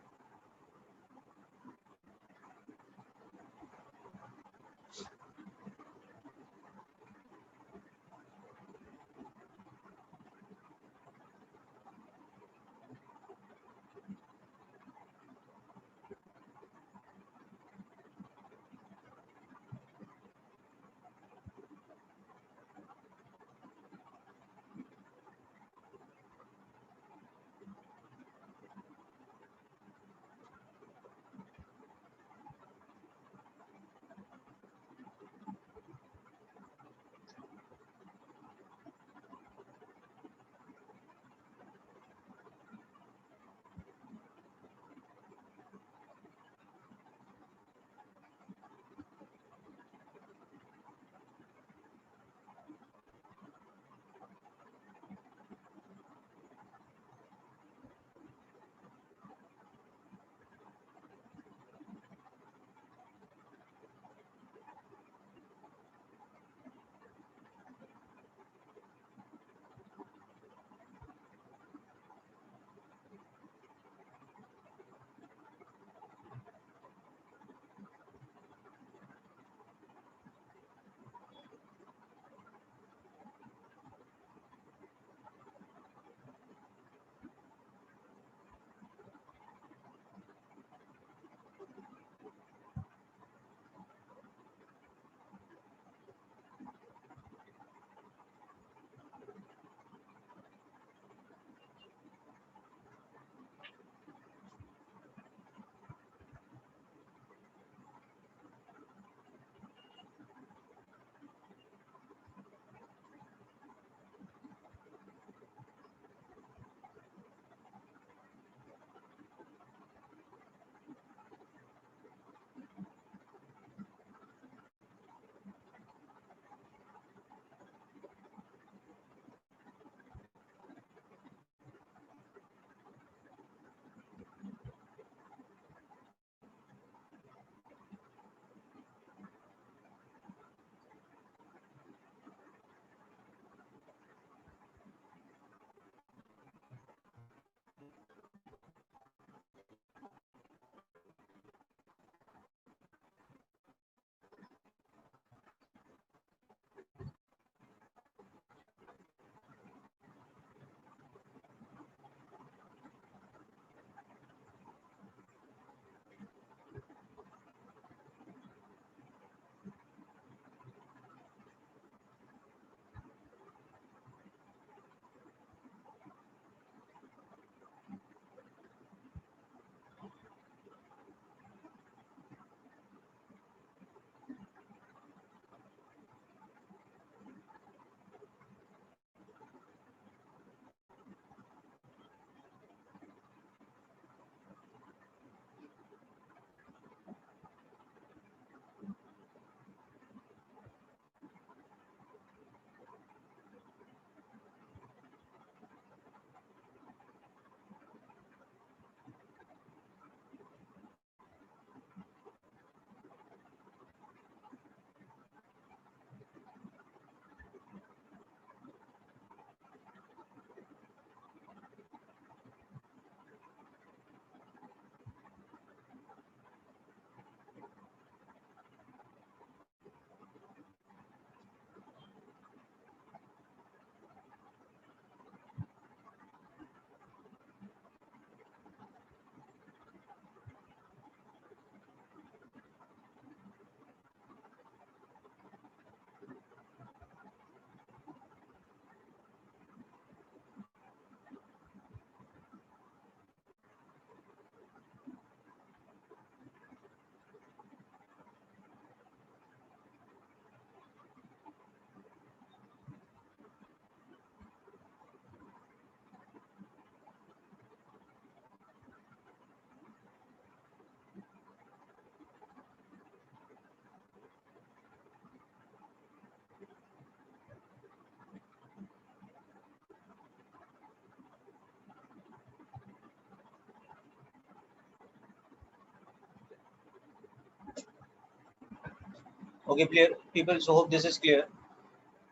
Okay, clear, people. So hope this is clear.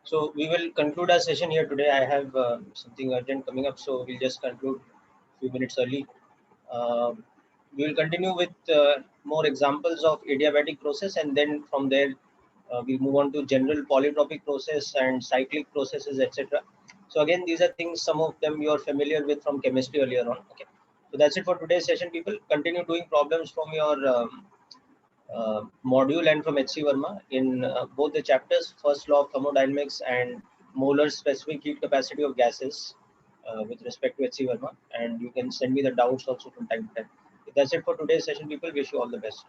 So we will conclude our session here today. I have something urgent coming up, so we'll just conclude a few minutes early. We will continue with more examples of adiabatic process, and then from there we'll move on to general polytropic process and cyclic processes, etc. So again, these are things, some of them you are familiar with from chemistry earlier on. Okay, so that's it for today's session, people. Continue doing problems from your module and from HC Verma in both the chapters, first law of thermodynamics and molar specific heat capacity of gases with respect to HC Verma. And you can send me the doubts also from time to time. That's it for today's session, people. Wish you all the best.